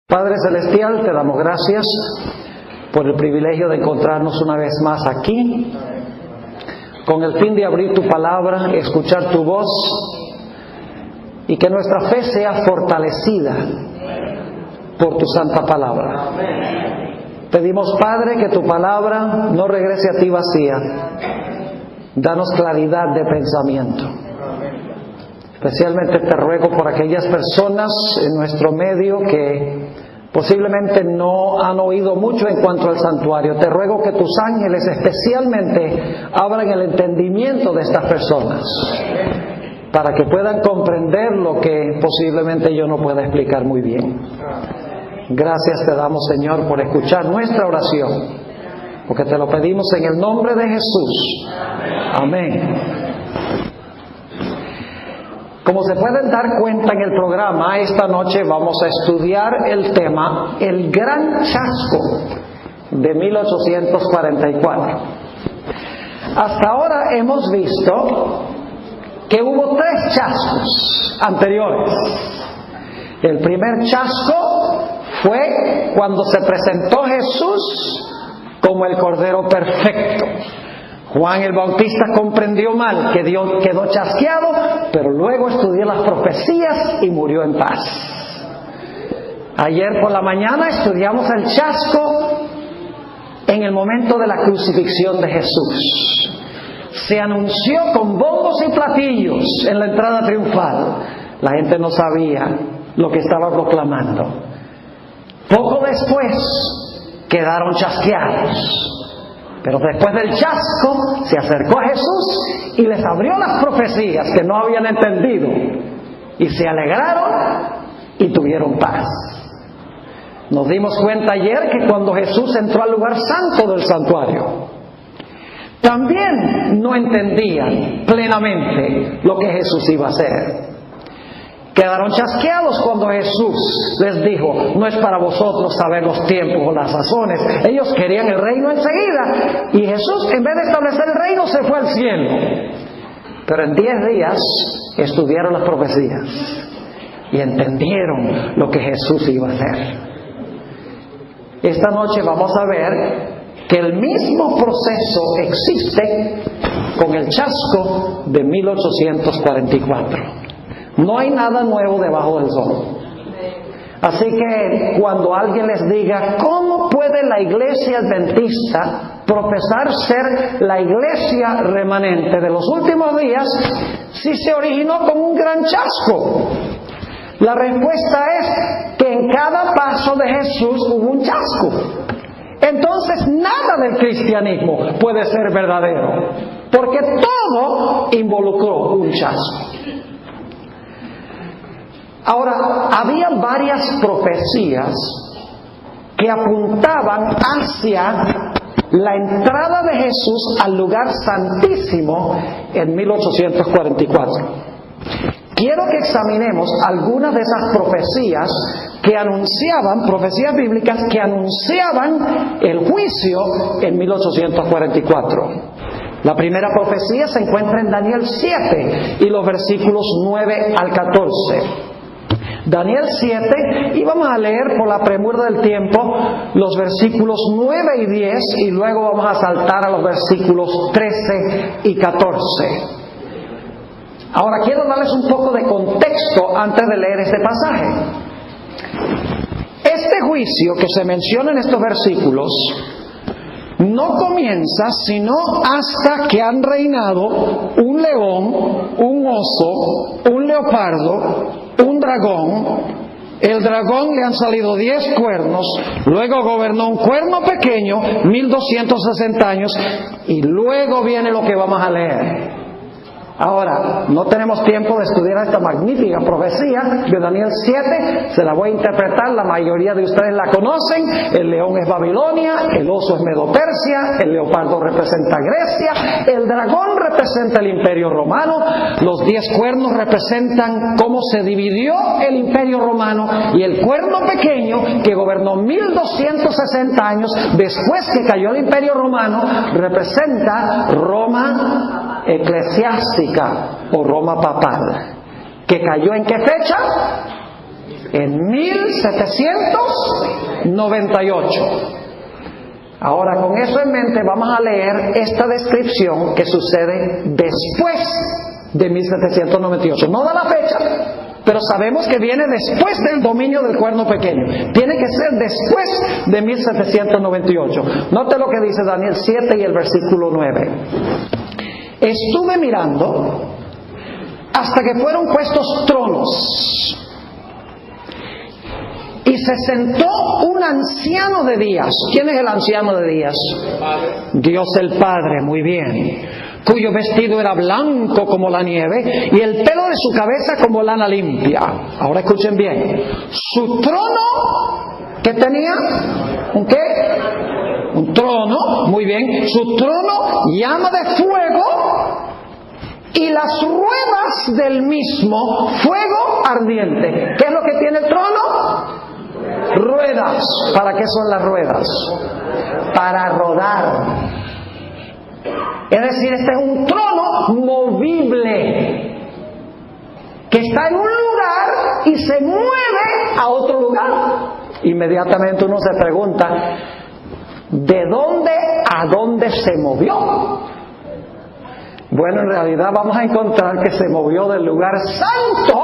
Padre Celestial, te damos gracias por el privilegio de encontrarnos una vez más aquí, con el fin de abrir tu palabra, escuchar tu voz y que nuestra fe sea fortalecida por tu santa palabra. Pedimos, Padre, que tu palabra no regrese a ti vacía. Danos claridad de pensamiento. Especialmente te ruego por aquellas personas en nuestro medio que posiblemente no han oído mucho en cuanto al santuario. Te ruego que tus ángeles especialmente abran el entendimiento de estas personas para que puedan comprender lo que posiblemente yo no pueda explicar muy bien. Gracias te damos, Señor, por escuchar nuestra oración, porque te lo pedimos en el nombre de Jesús. Amén. Como se pueden dar cuenta en el programa, esta noche vamos a estudiar el tema El Gran Chasco de 1844. Hasta ahora hemos visto que hubo 3 chascos anteriores. El primer chasco fue cuando se presentó Jesús como el Cordero Perfecto. Juan el Bautista comprendió mal, que Dios quedó chasqueado, pero luego estudió las profecías y murió en paz. Ayer por la mañana estudiamos el chasco en el momento de la crucifixión de Jesús. Se anunció con bombos y platillos en la entrada triunfal. La gente no sabía lo que estaba proclamando. Poco después quedaron chasqueados. Pero después del chasco se acercó a Jesús y les abrió las profecías que no habían entendido. Y se alegraron y tuvieron paz. Nos dimos cuenta ayer que cuando Jesús entró al lugar santo del santuario, también no entendían plenamente lo que Jesús iba a hacer. Quedaron chasqueados cuando Jesús les dijo: no es para vosotros saber los tiempos o las sazones. Ellos querían el reino enseguida, y Jesús, en vez de establecer el reino, se fue al cielo. Pero en 10 días estudiaron las profecías y entendieron lo que Jesús iba a hacer. Esta noche vamos a ver que el mismo proceso existe con el chasco de 1844. No hay nada nuevo debajo del sol. Así que cuando alguien les diga: ¿cómo puede la iglesia adventista profesar ser la iglesia remanente de los últimos días si se originó con un gran chasco? La respuesta es que en cada paso de Jesús hubo un chasco. Entonces nada del cristianismo puede ser verdadero, porque todo involucró un chasco. Ahora, había varias profecías que apuntaban hacia la entrada de Jesús al lugar santísimo en 1844. Quiero que examinemos algunas de esas profecías que anunciaban, profecías bíblicas que anunciaban el juicio en 1844. La primera profecía se encuentra en Daniel 7 y los versículos 9 al 14. Daniel 7, y vamos a leer por la premura del tiempo los versículos 9 y 10, y luego vamos a saltar a los versículos 13 y 14. Ahora quiero darles un poco de contexto antes de leer este pasaje. Este juicio que se menciona en estos versículos no comienza sino hasta que han reinado un león, un oso, un leopardo, un dragón. El dragón le han salido 10 cuernos, luego gobernó un cuerno pequeño 1260 años, y luego viene lo que vamos a leer. Ahora, no tenemos tiempo de estudiar esta magnífica profecía de Daniel 7, se la voy a interpretar, la mayoría de ustedes la conocen. El león es Babilonia, el oso es Medo-Persia, el leopardo representa Grecia, el dragón representa el imperio romano, los 10 cuernos representan cómo se dividió el imperio romano, y el cuerno pequeño, que gobernó 1260 años después que cayó el imperio romano, representa Roma eclesiástica o Roma papal, que cayó ¿en qué fecha? En 1798. Ahora, con eso en mente, vamos a leer esta descripción que sucede después de 1798. No da la fecha, pero sabemos que viene después del dominio del cuerno pequeño. Tiene que ser después de 1798. Note lo que dice Daniel 7 y el versículo 9. Estuve mirando hasta que fueron puestos tronos, y se sentó un anciano de días. ¿Quién es el anciano de días? Dios el Padre, muy bien. Cuyo vestido era blanco como la nieve y el pelo de su cabeza como lana limpia. Ahora escuchen bien. Su trono, ¿qué tenía? ¿Un qué? Un trono, muy bien. Su trono, llama de fuego, y las ruedas del mismo, fuego ardiente. ¿Qué es lo que tiene el trono? Ruedas. ¿Para qué son las ruedas? Para rodar. Es decir, este es un trono movible que está en un lugar y se mueve a otro lugar. Inmediatamente uno se pregunta, ¿de dónde a dónde se movió? Bueno, en realidad vamos a encontrar que se movió del lugar santo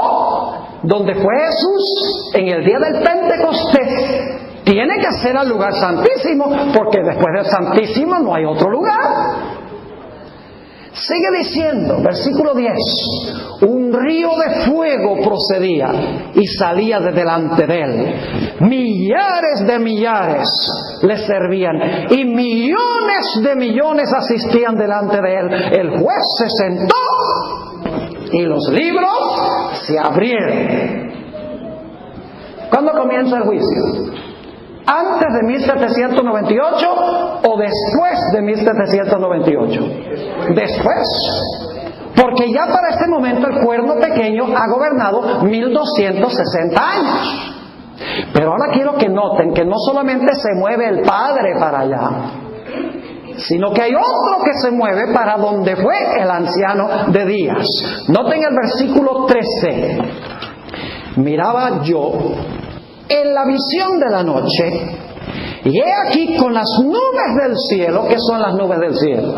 donde fue Jesús en el día del Pentecostés. Tiene que ser al lugar santísimo, porque después del santísimo no hay otro lugar. Sigue diciendo, versículo 10, un río de fuego procedía y salía de delante de él. Millares de millares le servían y millones de millones asistían delante de él. El juez se sentó y los libros se abrieron. ¿Cuándo comienza el juicio? ¿Antes de 1798 o después de 1798? Después. Porque ya para este momento el cuerno pequeño ha gobernado 1260 años. Pero ahora quiero que noten que no solamente se mueve el Padre para allá, sino que hay otro que se mueve para donde fue el anciano de días. Noten el versículo 13. Miraba yo en la visión de la noche, y he aquí con las nubes del cielo. ¿Qué son las nubes del cielo?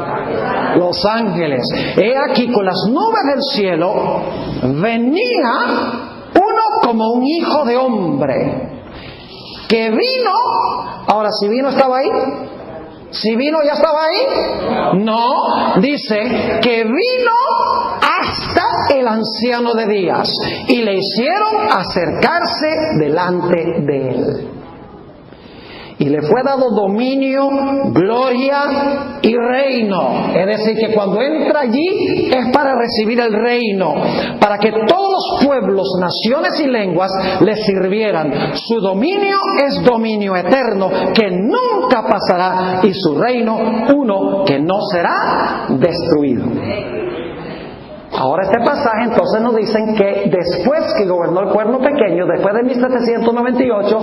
Los ángeles. He aquí con las nubes del cielo venía uno como un hijo de hombre, que vino. Ahora, si vino, ¿estaba ahí? Si vino, ¿ya estaba ahí? No, dice que vino hasta el anciano de días y le hicieron acercarse delante de él. Y le fue dado dominio, gloria y reino. Es decir, que cuando entra allí es para recibir el reino, para que todos los pueblos, naciones y lenguas le sirvieran. Su dominio es dominio eterno que nunca pasará, y su reino uno que no será destruido. Ahora este pasaje entonces nos dicen que después que gobernó el cuerno pequeño, después de 1798,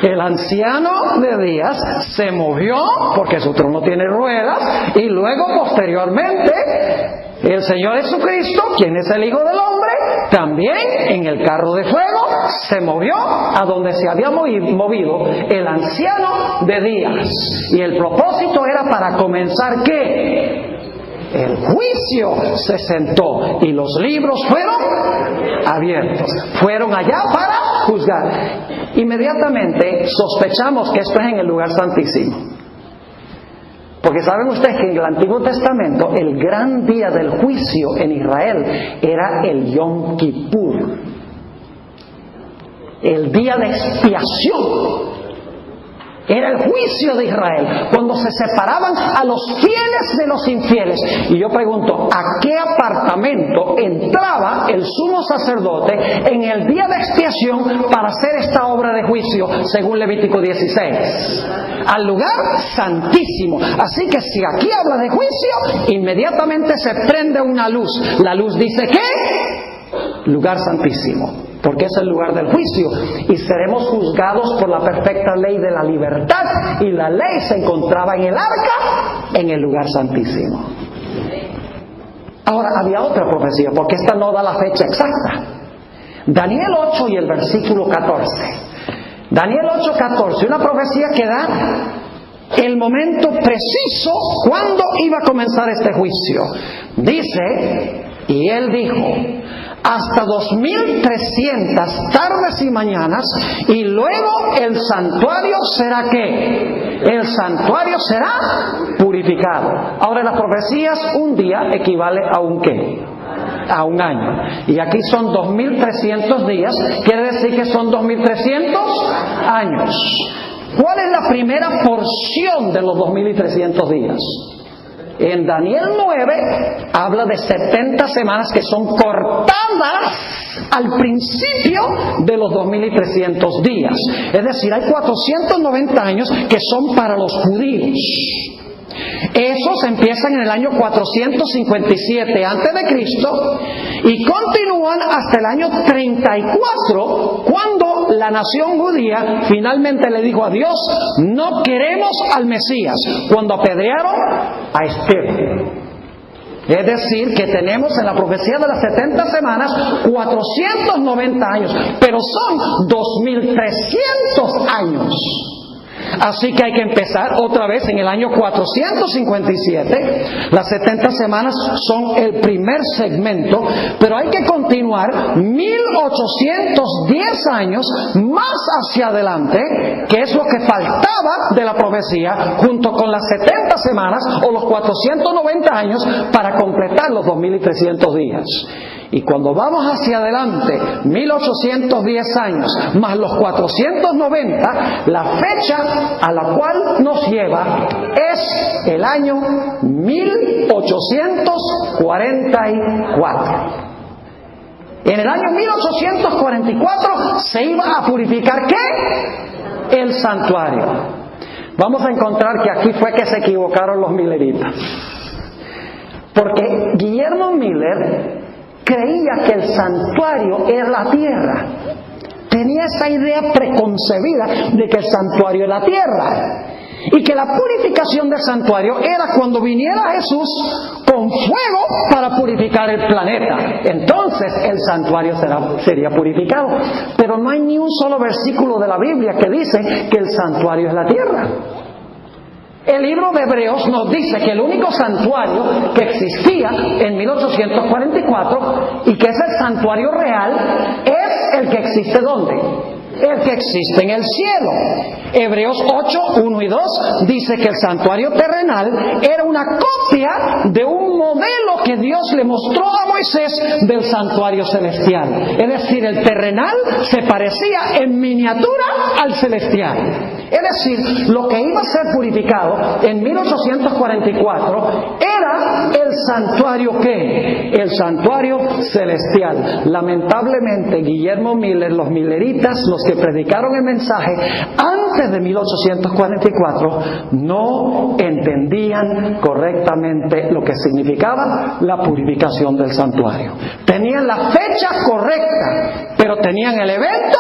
el anciano de días se movió, porque su trono tiene ruedas, y luego posteriormente el Señor Jesucristo, quien es el Hijo del Hombre, también en el carro de fuego se movió a donde se había movido el anciano de días. Y el propósito era para comenzar ¿qué? El juicio. Se sentó y los libros fueron abiertos. Fueron allá para juzgar. Inmediatamente sospechamos que esto es en el lugar santísimo. Porque saben ustedes que en el Antiguo Testamento el gran día del juicio en Israel era el Yom Kippur, el día de expiación. Era el juicio de Israel, cuando se separaban a los fieles de los infieles. Y yo pregunto, ¿a qué apartamento entraba el sumo sacerdote en el día de expiación para hacer esta obra de juicio, según Levítico 16? Al lugar santísimo. Así que si aquí habla de juicio, inmediatamente se prende una luz. La luz dice ¿qué? Lugar santísimo. Porque es el lugar del juicio, y seremos juzgados por la perfecta ley de la libertad, y la ley se encontraba en el arca, en el lugar santísimo. Ahora, había otra profecía, porque esta no da la fecha exacta. Daniel 8 y el versículo 14. Daniel 8:14, una profecía que da el momento preciso cuando iba a comenzar este juicio. Dice, y él dijo, hasta 2300 tardes y mañanas, y luego el santuario será ¿qué? El santuario será purificado. Ahora, las profecías, un día equivale a un ¿qué? A un año. Y aquí son 2300 días, quiere decir que son 2300 años. ¿Cuál es la primera porción de los 2300 días? En Daniel 9 habla de 70 semanas que son cortadas al principio de los 2300 días. Es decir, hay 490 años que son para los judíos. Esos empiezan en el año 457 a.C. y continúan hasta el año 34, cuando la nación judía finalmente le dijo a Dios, no queremos al Mesías, cuando apedrearon a Esteban. Es decir, que tenemos en la profecía de las 70 semanas 490 años, pero son 2300 años. Así que hay que empezar otra vez en el año 457. Las 70 semanas son el primer segmento, pero hay que continuar 1810 años más hacia adelante, que es lo que faltaba de la profecía, junto con las 70 semanas o los 490 años para completar los 2300 días. Y cuando vamos hacia adelante, 1810 años más los 490, la fecha a la cual nos lleva es el año 1844. En el año 1844 se iba a purificar ¿qué? El santuario. Vamos a encontrar que aquí fue que se equivocaron los milleritas. Porque Guillermo Miller creía que el santuario era la tierra. Tenía esa idea preconcebida de que el santuario era la tierra. Y que la purificación del santuario era cuando viniera Jesús con fuego para purificar el planeta. Entonces el santuario sería purificado. Pero no hay ni un solo versículo de la Biblia que dice que el santuario es la tierra. El libro de Hebreos nos dice que el único santuario que existía en 1844 y que es el santuario real es el que existe ¿dónde? El que existe en el cielo. Hebreos 8, 1 y 2 dice que el santuario terrenal era una copia de un modelo que Dios le mostró a Moisés del santuario celestial. Es decir, el terrenal se parecía en miniatura al celestial. Es decir, lo que iba a ser purificado en 1844 era el santuario ¿qué? El santuario celestial. Lamentablemente, Guillermo Miller, los milleritas, los que predicaron el mensaje antes de 1844, no entendían correctamente lo que significaba la purificación del santuario. Tenían la fecha correcta, pero tenían el evento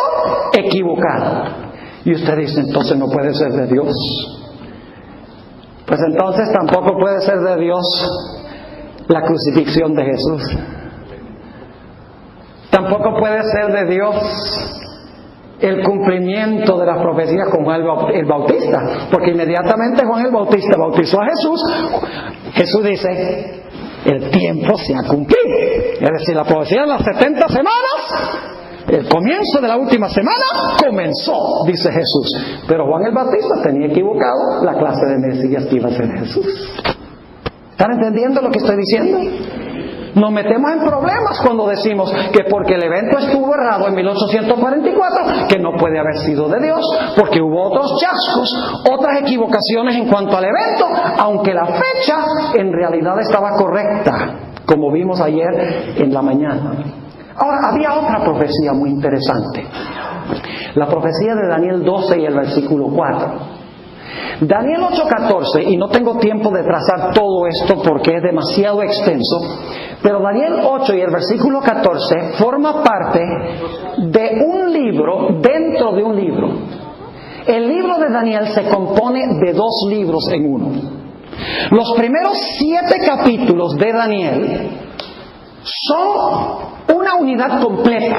equivocado. Y usted dice, entonces no puede ser de Dios. Pues entonces tampoco puede ser de Dios la crucifixión de Jesús. Tampoco puede ser de Dios el cumplimiento de las profecías con Juan el Bautista. Porque inmediatamente Juan el Bautista bautizó a Jesús. Jesús dice, el tiempo se ha cumplido. Es decir, la profecía de las 70 semanas... El comienzo de la última semana comenzó, dice Jesús. Pero Juan el Bautista tenía equivocado la clase de Mesías que iba a ser Jesús. ¿Están entendiendo lo que estoy diciendo? Nos metemos en problemas cuando decimos que porque el evento estuvo errado en 1844, que no puede haber sido de Dios, porque hubo otros chascos, otras equivocaciones en cuanto al evento, aunque la fecha en realidad estaba correcta, como vimos ayer en la mañana. Ahora, había otra profecía muy interesante. La profecía de Daniel 12 y el versículo 4. Daniel 8:14, y no tengo tiempo de trazar todo esto porque es demasiado extenso, pero Daniel 8 y el versículo 14 forma parte de un libro dentro de un libro. El libro de Daniel se compone de 2 libros en uno. Los primeros 7 capítulos de Daniel son una unidad completa.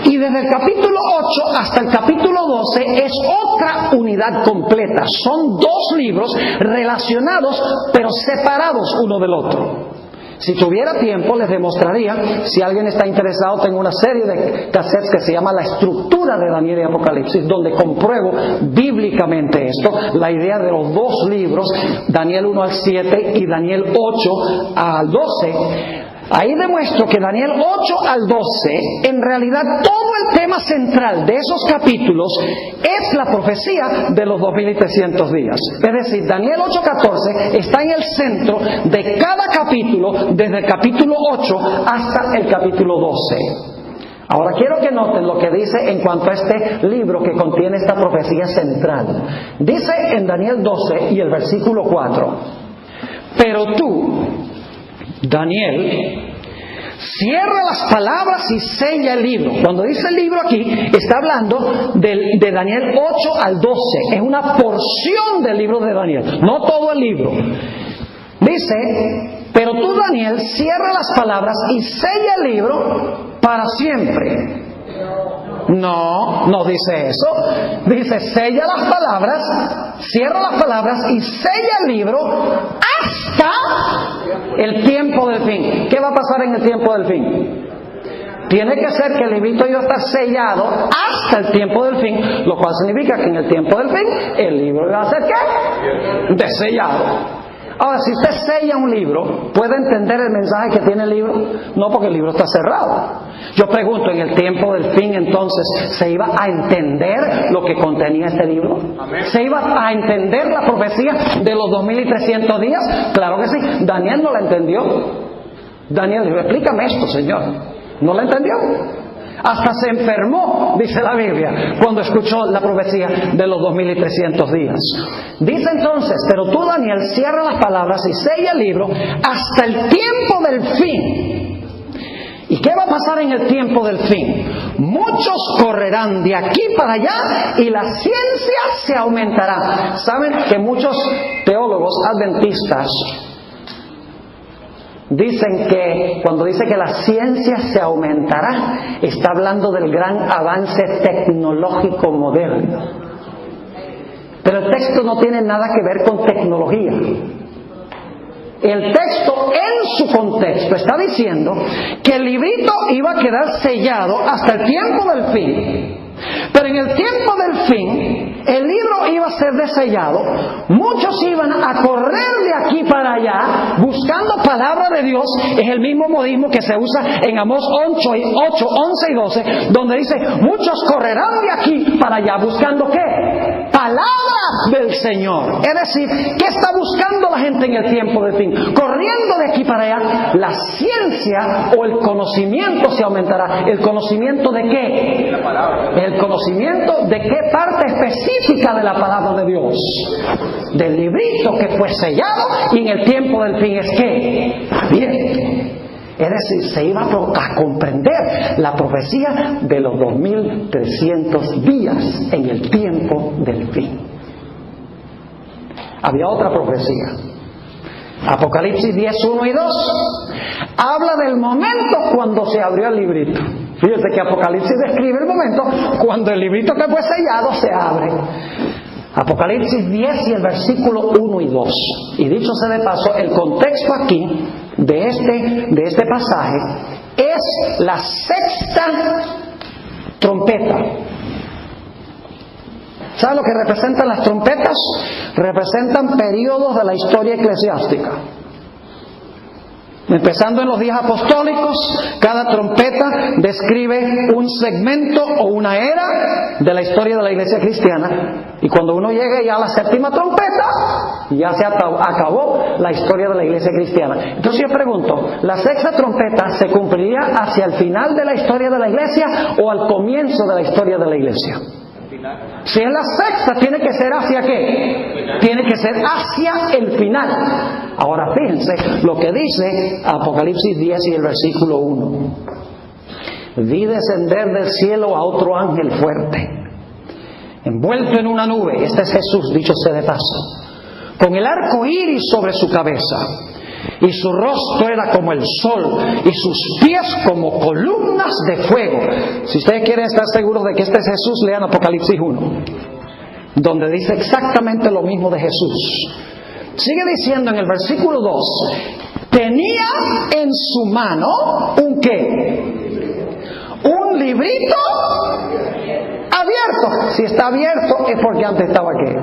Y desde el capítulo 8 hasta el capítulo 12 es otra unidad completa. Son 2 libros relacionados pero separados uno del otro. Si tuviera tiempo les demostraría, si alguien está interesado, tengo una serie de cassettes que se llama La estructura de Daniel y Apocalipsis, donde compruebo bíblicamente esto, la idea de los 2 libros, Daniel 1 al 7 y Daniel 8 al 12. Ahí demuestro que Daniel 8 al 12, en realidad todo el tema central de esos capítulos es la profecía de los 2300 días. Es decir, Daniel 8:14 está en el centro de cada capítulo, desde el capítulo 8 hasta el capítulo 12. Ahora quiero que noten lo que dice en cuanto a este libro que contiene esta profecía central. Dice en Daniel 12 y el versículo 4: pero tú, Daniel, cierra las palabras y sella el libro. Cuando dice el libro aquí, está hablando de Daniel 8 al 12. Es una porción del libro de Daniel, no todo el libro. Dice: pero tú, Daniel, cierra las palabras y sella el libro para siempre. No dice eso. Dice: sella las palabras, cierra las palabras y sella el libro hasta el tiempo del fin. ¿Qué va a pasar en el tiempo del fin? Tiene que ser que el librito iba a estar sellado hasta el tiempo del fin, lo cual significa que en el tiempo del fin el libro iba a ser ¿qué? Desellado. Ahora, si usted sella un libro, ¿puede entender el mensaje que tiene el libro? No, porque el libro está cerrado. Yo pregunto, ¿en el tiempo del fin entonces se iba a entender lo que contenía este libro? Amén. ¿Se iba a entender la profecía de los 2300 días? Claro que sí. Daniel no la entendió. Daniel dijo: explícame esto, Señor. ¿No la entendió? Hasta se enfermó, dice la Biblia, cuando escuchó la profecía de los 2300 días. Dice entonces: pero tú, Daniel, cierra las palabras y sella el libro hasta el tiempo del fin. ¿Y qué va a pasar en el tiempo del fin? Muchos correrán de aquí para allá y la ciencia se aumentará. ¿Saben que muchos teólogos adventistas dicen que cuando dice que la ciencia se aumentará, está hablando del gran avance tecnológico moderno? Pero el texto no tiene nada que ver con tecnología. El texto en su contexto está diciendo que el librito iba a quedar sellado hasta el tiempo del fin. Pero en el tiempo del fin, el libro iba a ser desellado. Muchos iban a correr de aquí para allá buscando palabra de Dios. Es el mismo modismo que se usa en Amós 8, 11 y 12, donde dice: muchos correrán de aquí para allá buscando ¿qué? Palabra del Señor. Es decir, ¿qué está buscando la gente en el tiempo del fin? Corriendo de aquí para allá. La ciencia o el conocimiento se aumentará. ¿El conocimiento de qué? La palabra. El conocimiento de qué parte específica de la palabra de Dios, del librito que fue sellado y en el tiempo del fin es que abierto. Es decir, se iba a comprender la profecía de los 2300 días en el tiempo del fin. Había otra profecía. Apocalipsis 10, 1 y 2 habla del momento cuando se abrió el librito. Fíjese que Apocalipsis describe el momento cuando el librito que fue sellado se abre. Apocalipsis 10 y el versículo 1 y 2. Y dicho sea de paso, el contexto aquí de este pasaje es la sexta trompeta. ¿Saben lo que representan las trompetas? Representan periodos de la historia eclesiástica. Empezando en los días apostólicos, cada trompeta describe un segmento o una era de la historia de la iglesia cristiana. Y cuando uno llegue ya a la séptima trompeta, ya se acabó la historia de la iglesia cristiana. Entonces yo pregunto, ¿la sexta trompeta se cumpliría hacia el final de la historia de la iglesia o al comienzo de la historia de la iglesia? Si es la sexta, tiene que ser hacia ¿qué? Tiene que ser hacia el final. Ahora fíjense lo que dice Apocalipsis 10 y el versículo 1. Vi descender del cielo a otro ángel fuerte, envuelto en una nube. Este es Jesús, dicho sea de paso, con el arco iris sobre su cabeza. y su rostro era como el sol, y sus pies como columnas de fuego. Si ustedes quieren estar seguros de que este es Jesús, lean Apocalipsis 1, donde dice exactamente lo mismo de Jesús. Sigue diciendo en el versículo 2, tenía en su mano ¿un qué? Un librito abierto. Si está abierto es porque antes estaba ¿qué?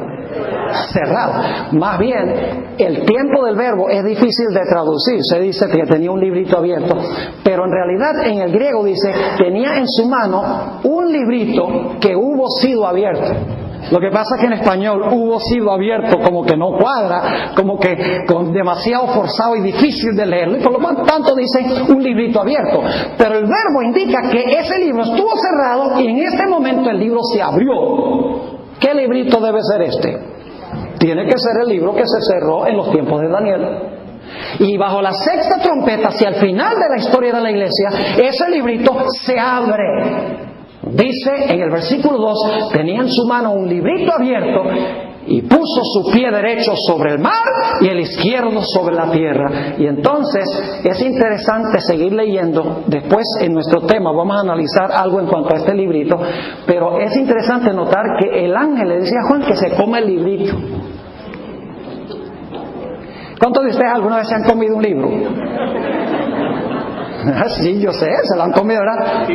Cerrado. Más bien, el tiempo del verbo es difícil de traducir. Se dice que tenía un librito abierto, pero en realidad en el griego dice tenía en su mano un librito que hubo sido abierto. Lo que pasa es que en español hubo sido abierto como que no cuadra, como que con demasiado forzado y difícil de leerlo, y por lo tanto dice un librito abierto. Pero el verbo indica que ese libro estuvo cerrado y en este momento el libro se abrió. ¿Qué librito debe ser este? Tiene que ser el libro que se cerró en los tiempos de Daniel. Y bajo la sexta trompeta, hacia el final de la historia de la iglesia, ese librito se abre. Dice en el versículo 2, tenía en su mano un librito abierto y puso su pie derecho sobre el mar y el izquierdo sobre la tierra. Y entonces es interesante seguir leyendo. Después en nuestro tema vamos a analizar algo en cuanto a este librito, pero es interesante notar que el ángel le decía a Juan que se come el librito. ¿Cuántos de ustedes alguna vez se han comido un libro? Sí, yo sé, se lo han comido, ¿verdad?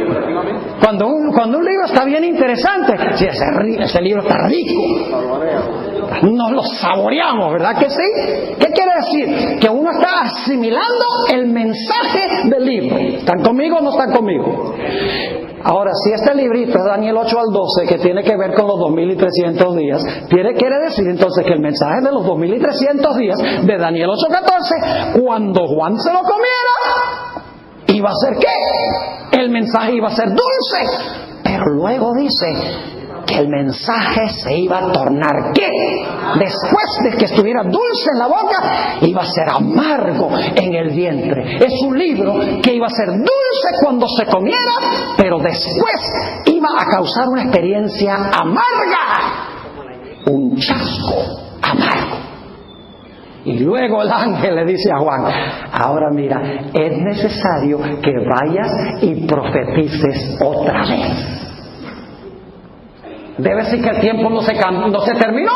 Cuando un libro está bien interesante, sí, ese libro está rico, nos lo saboreamos, ¿verdad que sí? ¿Qué quiere decir? Que uno está asimilando el mensaje del libro. ¿Están conmigo o no están conmigo? Ahora, si este librito es Daniel 8 al 12, que tiene que ver con los 2300 días, quiere decir entonces que el mensaje de los 2300 días de Daniel 8:14, cuando Juan se lo comiera, iba a ser ¿qué? El mensaje iba a ser dulce. Pero luego dice que el mensaje se iba a tornar ¿qué? Después de que estuviera dulce en la boca, iba a ser amargo en el vientre. Es un libro que iba a ser dulce cuando se comiera, pero después iba a causar una experiencia amarga, un chasco amargo. Y luego el ángel le dice a Juan, ahora mira, es necesario que vayas y profetices otra vez. Debe ser que el tiempo no se terminó.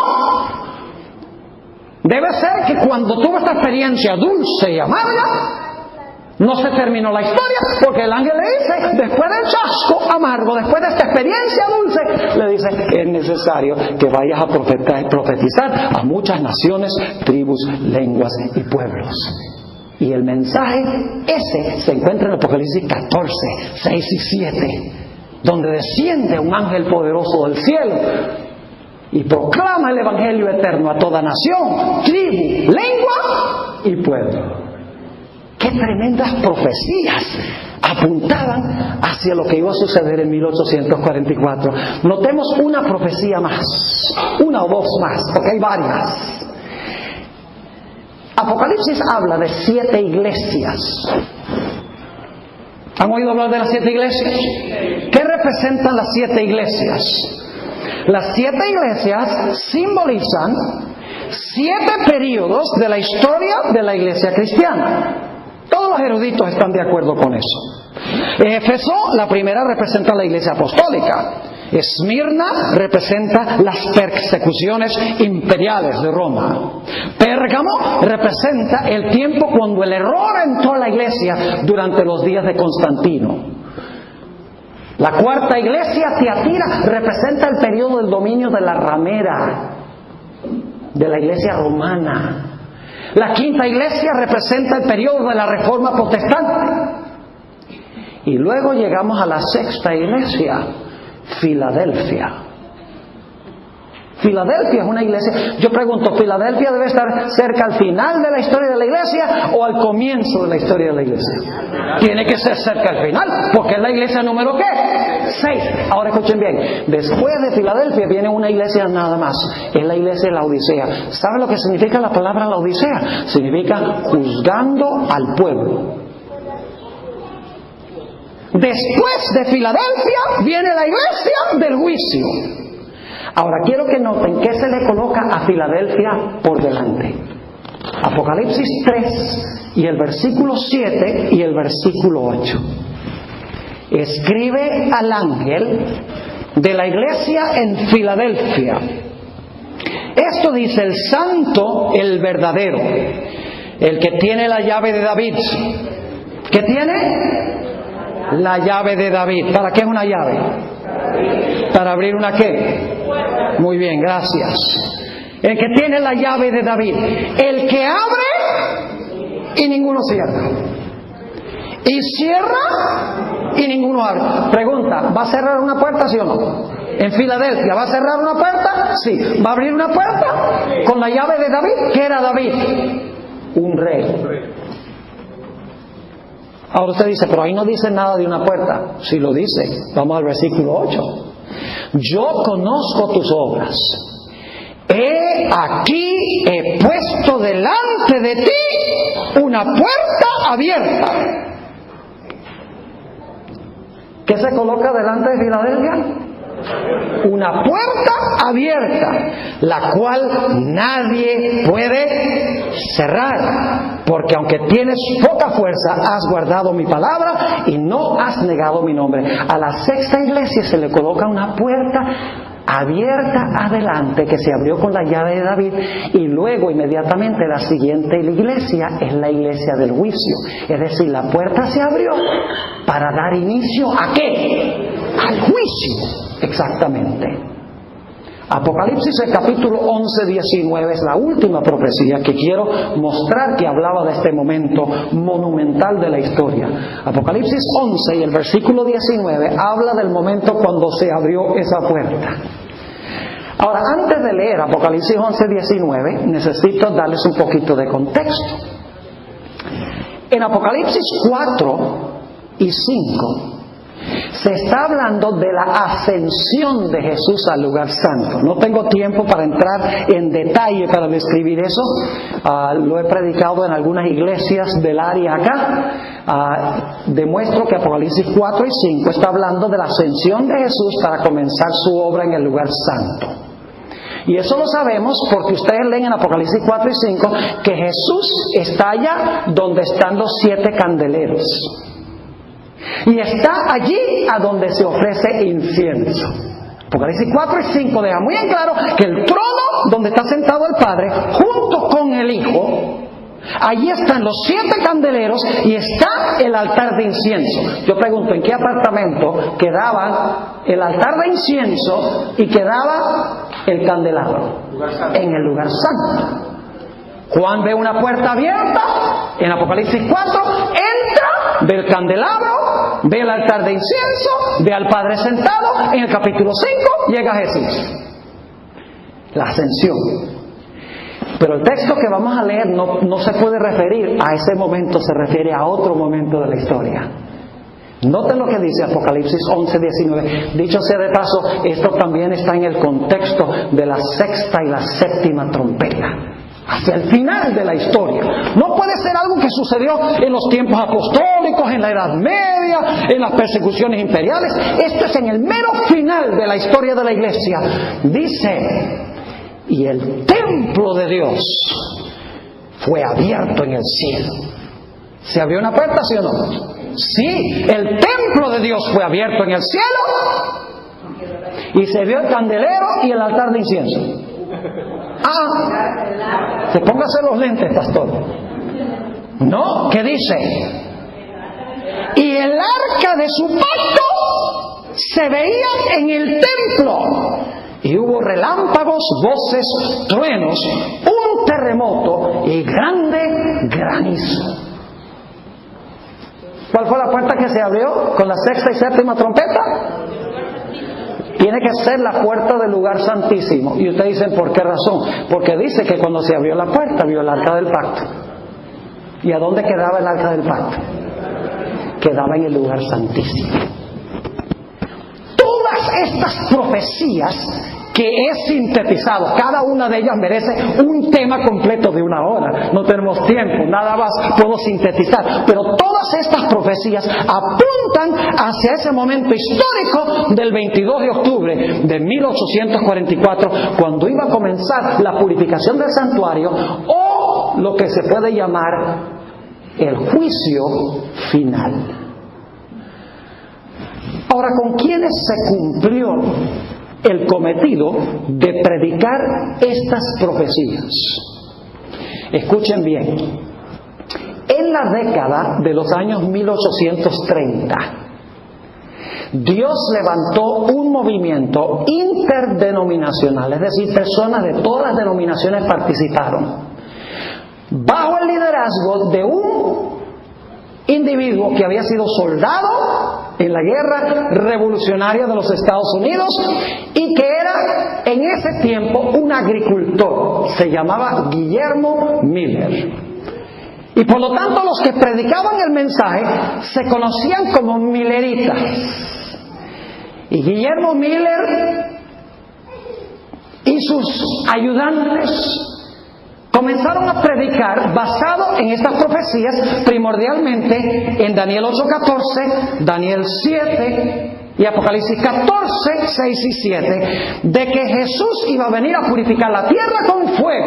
Debe ser que cuando tuvo esta experiencia dulce y amarga, no se terminó la historia, porque el ángel le dice, después del chasco amargo, después de esta experiencia dulce, le dice que es necesario que vayas a profetizar a muchas naciones, tribus, lenguas y pueblos. Y el mensaje ese se encuentra en Apocalipsis 14, 6 y 7, donde desciende un ángel poderoso del cielo y proclama el evangelio eterno a toda nación, tribu, lengua y pueblo. ¡Qué tremendas profecías apuntaban hacia lo que iba a suceder en 1844! Notemos una profecía más, una o dos más, porque hay varias. Apocalipsis habla de 7 iglesias. ¿Han oído hablar de las 7 iglesias? ¿Qué representan las 7 iglesias? Las 7 iglesias simbolizan 7 períodos de la historia de la iglesia cristiana. Todos los eruditos están de acuerdo con eso. Éfeso, la primera, representa la iglesia apostólica. Esmirna representa las persecuciones imperiales de Roma. Pérgamo representa el tiempo cuando el error entró a la iglesia durante los días de Constantino. La cuarta iglesia, Tiatira, representa el periodo del dominio de la ramera de la iglesia romana. La quinta iglesia representa el periodo de la Reforma Protestante. Y luego llegamos a la sexta iglesia, Filadelfia. Filadelfia es una iglesia. Yo pregunto, ¿Filadelfia debe estar cerca al final de la historia de la iglesia o al comienzo de la historia de la iglesia? Tiene que ser cerca al final, porque es la iglesia número ¿qué? 6. Ahora escuchen bien, después de Filadelfia viene una iglesia nada más, es la iglesia de Laodicea. ¿Saben lo que significa la palabra Laodicea? Significa juzgando al pueblo. Después de Filadelfia viene la iglesia del juicio. Ahora quiero que noten qué se le coloca a Filadelfia por delante. Apocalipsis 3 y el versículo 7 y el versículo 8. Escribe al ángel de la iglesia en Filadelfia. Esto dice el santo, el verdadero, el que tiene la llave de David. ¿Qué tiene? La llave de David. ¿Para qué es una llave? Para abrir una ¿qué? Muy bien, gracias. El que tiene la llave de David, el que abre y ninguno cierra, y cierra y ninguno abre. Pregunta, ¿va a cerrar una puerta, sí o no? En Filadelfia, ¿va a cerrar una puerta? Sí. ¿Va a abrir una puerta? Con la llave de David. ¿Qué era David? Un rey. Ahora usted dice, pero ahí no dice nada de una puerta. Sí lo dice. Vamos al versículo 8. Yo conozco tus obras. He puesto delante de ti una puerta abierta. ¿Qué se coloca delante de Filadelfia? Una puerta abierta, la cual nadie puede cerrar, porque aunque tienes poca fuerza, has guardado mi palabra y no has negado mi nombre. A la sexta iglesia se le coloca una puerta abierta adelante que se abrió con la llave de David, y luego inmediatamente la siguiente iglesia es la iglesia del juicio. Es decir, la puerta se abrió para dar inicio ¿a qué? Al juicio. Exactamente. Apocalipsis, el capítulo 11, 19 es la última profecía que quiero mostrar que hablaba de este momento monumental de la historia. Apocalipsis 11 y el versículo 19 habla del momento cuando se abrió esa puerta. Ahora, antes de leer Apocalipsis 11, 19, necesito darles un poquito de contexto. En Apocalipsis 4 y 5 se está hablando de la ascensión de Jesús al lugar santo. No tengo tiempo para entrar en detalle para describir eso. Lo he predicado en algunas iglesias del área acá. Demuestro que Apocalipsis 4 y 5 está hablando de la ascensión de Jesús para comenzar su obra en el lugar santo. Y eso lo sabemos porque ustedes leen en Apocalipsis 4 y 5 que Jesús está allá donde están los 7 candeleros. Y está allí a donde se ofrece incienso. Apocalipsis 4 y 5 deja muy en claro que el trono donde está sentado el Padre, junto con el Hijo, allí están los 7 candeleros y está el altar de incienso. Yo pregunto, ¿en qué apartamento quedaba el altar de incienso y quedaba el candelabro? En el lugar santo. Juan ve una puerta abierta en Apocalipsis 4, entra, ve el candelabro, ve el altar de incienso, ve al Padre sentado. En el capítulo 5 llega Jesús. La ascensión. Pero el texto que vamos a leer no se puede referir a ese momento, se refiere a otro momento de la historia. Noten lo que dice Apocalipsis 11, 19. Dicho sea de paso, esto también está en el contexto de la sexta y la séptima trompeta. Hacia el final de la historia. No puede ser algo que sucedió en los tiempos apostólicos, en la Edad Media, en las persecuciones imperiales. Esto es en el mero final de la historia de la iglesia. Dice, y el templo de Dios fue abierto en el cielo. ¿Se abrió una puerta, sí o no? Sí, el templo de Dios fue abierto en el cielo y se vio el candelero y el altar de incienso. Se póngase los lentes, pastor. No, ¿qué dice? Y el arca de su pacto se veía en el templo. Y hubo relámpagos, voces, truenos, un terremoto y grande granizo. ¿Cuál fue la puerta que se abrió con la sexta y séptima trompeta? Tiene que ser la puerta del lugar santísimo. Y ustedes dicen, ¿por qué razón? Porque dice que cuando se abrió la puerta, vio el arca del pacto. ¿Y a dónde quedaba el arca del pacto? Quedaba en el lugar santísimo. Todas estas profecías que es sintetizado. Cada una de ellas merece un tema completo de 1 hora. No tenemos tiempo, nada más puedo sintetizar. Pero todas estas profecías apuntan hacia ese momento histórico del 22 de octubre de 1844, cuando iba a comenzar la purificación del santuario, o lo que se puede llamar el juicio final. Ahora, ¿con quiénes se cumplió el cometido de predicar estas profecías? Escuchen bien. En la década de los años 1830, Dios levantó un movimiento interdenominacional, es decir, personas de todas las denominaciones participaron, bajo el liderazgo de un individuo que había sido soldado en la guerra revolucionaria de los Estados Unidos y que era en ese tiempo un agricultor. Se llamaba Guillermo Miller. Y por lo tanto los que predicaban el mensaje se conocían como milleritas. Y Guillermo Miller y sus ayudantes comenzaron a predicar basado en estas profecías, primordialmente en Daniel 8:14, Daniel 7 y Apocalipsis 14, 6 y 7, de que Jesús iba a venir a purificar la tierra con fuego.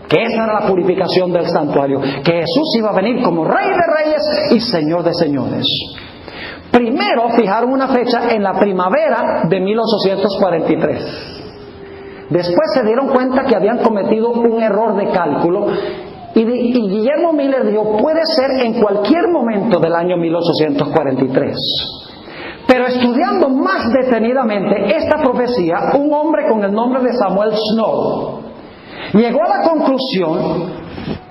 Que esa era la purificación del santuario, que Jesús iba a venir como Rey de Reyes y Señor de Señores. Primero fijaron una fecha en la primavera de 1843. Después se dieron cuenta que habían cometido un error de cálculo y Guillermo Miller dijo, puede ser en cualquier momento del año 1843. Pero estudiando más detenidamente esta profecía, un hombre con el nombre de Samuel Snow llegó a la conclusión,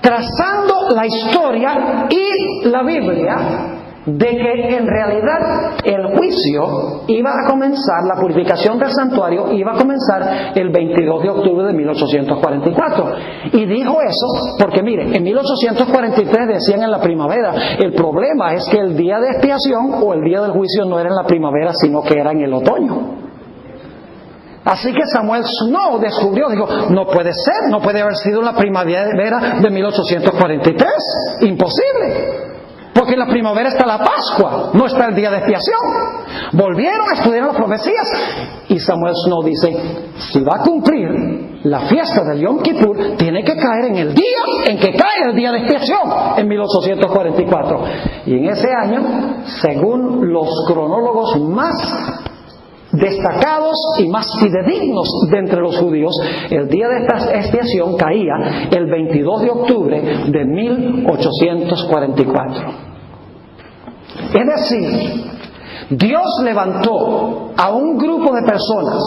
trazando la historia y la Biblia, de que en realidad el juicio iba a comenzar, la purificación del santuario iba a comenzar el 22 de octubre de 1844. Y dijo eso porque, mire, en 1843 decían en la primavera. El problema es que el día de expiación o el día del juicio no era en la primavera, sino que era en el otoño. Así que Samuel Snow descubrió, dijo, no puede ser, no puede haber sido en la primavera de 1843, imposible. Porque en la primavera está la Pascua, no está el día de expiación. Volvieron a estudiar las profecías y Samuel Snow dice, si va a cumplir la fiesta del Yom Kippur, tiene que caer en el día en que cae el día de expiación, en 1844. Y en ese año, según los cronólogos más destacados y más fidedignos de entre los judíos, el día de esta expiación caía el 22 de octubre de 1844. Es decir, Dios levantó a un grupo de personas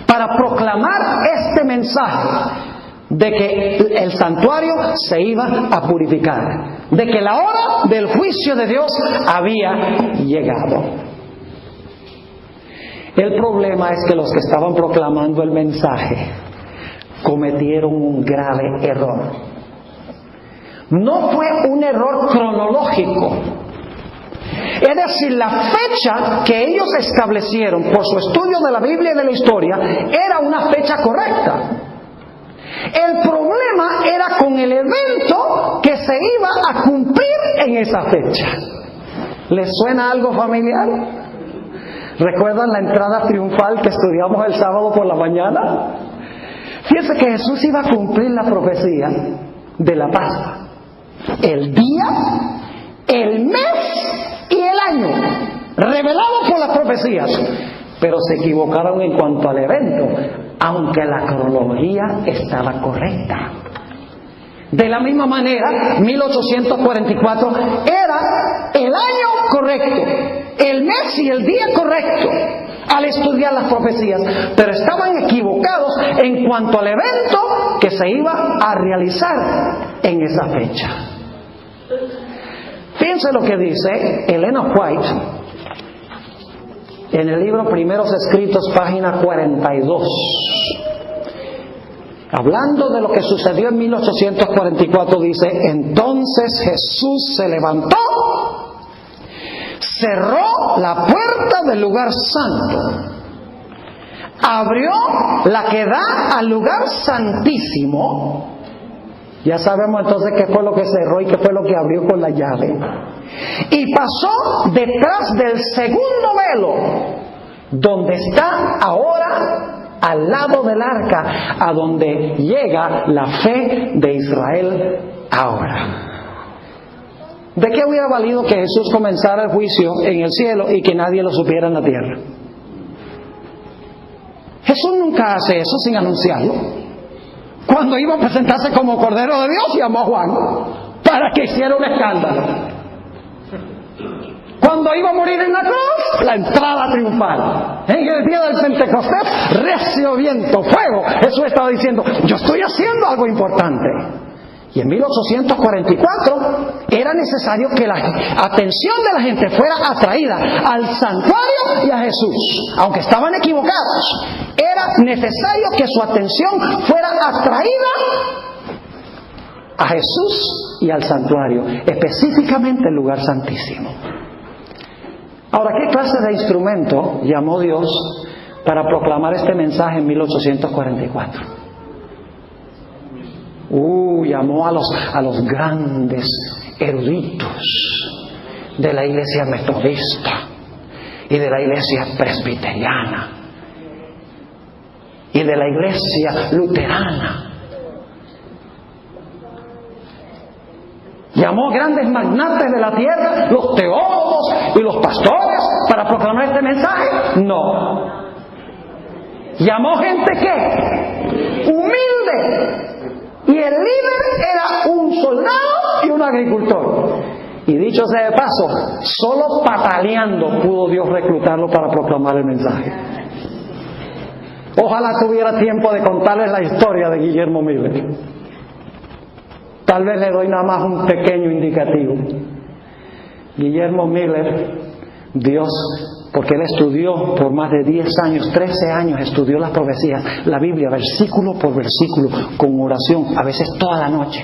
para proclamar este mensaje de que el santuario se iba a purificar, de que la hora del juicio de Dios había llegado. El problema es que los que estaban proclamando el mensaje cometieron un grave error. No fue un error cronológico. Es decir, la fecha que ellos establecieron por su estudio de la Biblia y de la historia era una fecha correcta. El problema era con el evento que se iba a cumplir en esa fecha. ¿Les suena algo familiar? ¿Recuerdan la entrada triunfal que estudiamos el sábado por la mañana? Fíjense que Jesús iba a cumplir la profecía de la Pascua. El día, el mes y el año, revelado por las profecías. Pero se equivocaron en cuanto al evento, aunque la cronología estaba correcta. De la misma manera, 1844 era el año correcto, el mes y el día correcto al estudiar las profecías, pero estaban equivocados en cuanto al evento que se iba a realizar en esa fecha. Fíjense lo que dice Elena White en el libro Primeros Escritos, página 42. Hablando de lo que sucedió en 1844, dice, entonces Jesús se levantó, cerró la puerta del lugar santo, abrió la que da al lugar santísimo. Ya sabemos entonces qué fue lo que cerró y qué fue lo que abrió con la llave. Y pasó detrás del segundo velo, donde está ahora al lado del arca, a donde llega la fe de Israel ahora. ¿De qué hubiera valido que Jesús comenzara el juicio en el cielo y que nadie lo supiera en la tierra? Jesús nunca hace eso sin anunciarlo. Cuando iba a presentarse como Cordero de Dios, llamó a Juan para que hiciera un escándalo. Cuando iba a morir en la cruz, la entrada triunfal. En el día del Pentecostés, recio viento, fuego. Jesús estaba diciendo, yo estoy haciendo algo importante. Y en 1844 era necesario que la atención de la gente fuera atraída al santuario y a Jesús. Aunque estaban equivocados, era necesario que su atención fuera atraída a Jesús y al santuario, específicamente el lugar santísimo. Ahora, ¿qué clase de instrumento llamó Dios para proclamar este mensaje en 1844? Llamó a los grandes eruditos de la iglesia metodista y de la iglesia presbiteriana y de la iglesia luterana. Llamó grandes magnates de la tierra, los teólogos y los pastores, para proclamar este mensaje. No. Llamó gente ¿qué? Humilde. Y el líder era un soldado y un agricultor. Y dicho sea de paso, solo pataleando pudo Dios reclutarlo para proclamar el mensaje. Ojalá tuviera tiempo de contarles la historia de Guillermo Miller. Tal vez le doy nada más un pequeño indicativo. Guillermo Miller, Dios, porque él estudió por más de 10 años, 13 años, estudió las profecías, la Biblia, versículo por versículo, con oración, a veces toda la noche.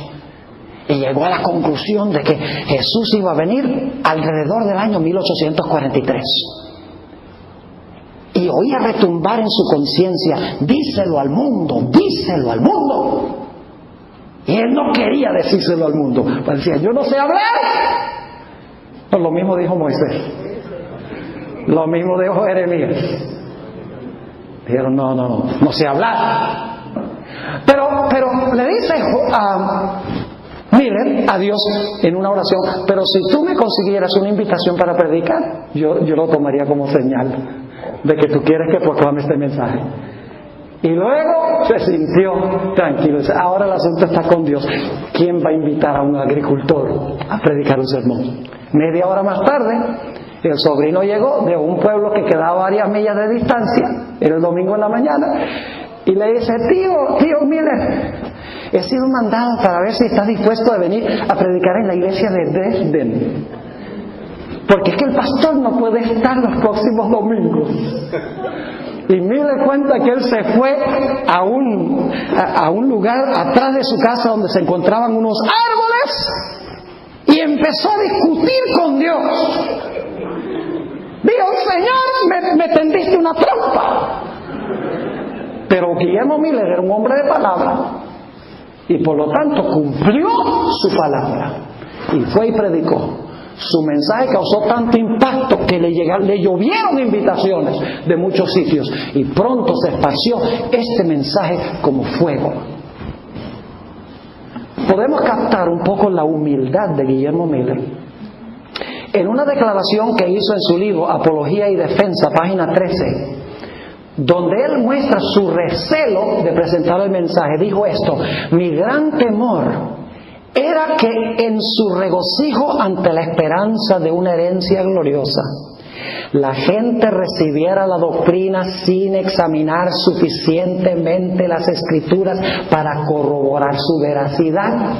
Y llegó a la conclusión de que Jesús iba a venir alrededor del año 1843. Y oía retumbar en su conciencia, díselo al mundo, díselo al mundo. Y él no quería decírselo al mundo. Decía, yo no sé hablar. Pues lo mismo dijo Moisés. Lo mismo dijo Jeremías. Dijeron, no sé hablar. Pero le dice a Miller, a Dios, en una oración, pero si tú me consiguieras una invitación para predicar, yo lo tomaría como señal de que tú quieres que proclame este mensaje. Y luego se sintió tranquilo. Ahora el asunto está con Dios. ¿Quién va a invitar a un agricultor a predicar un sermón? Media hora más tarde, el sobrino llegó de un pueblo que quedaba a varias millas de distancia, era el domingo en la mañana, y le dice, tío Miller, he sido mandado para ver si estás dispuesto a venir a predicar en la iglesia de Dresden, porque es que el pastor no puede estar los próximos domingos. Y Miller cuenta que él se fue a un lugar atrás de su casa donde se encontraban unos árboles y empezó a discutir con Dios. Dijo, Señor, me tendiste una trampa. Pero Guillermo Miller era un hombre de palabra y por lo tanto cumplió su palabra y fue y predicó. Su mensaje causó tanto impacto que le llovieron invitaciones de muchos sitios y pronto se esparció este mensaje como fuego. Podemos captar un poco la humildad de Guillermo Miller en una declaración que hizo en su libro Apología y Defensa, página 13, donde él muestra su recelo de presentar el mensaje. Dijo esto: mi gran temor era que en su regocijo ante la esperanza de una herencia gloriosa, la gente recibiera la doctrina sin examinar suficientemente las Escrituras para corroborar su veracidad.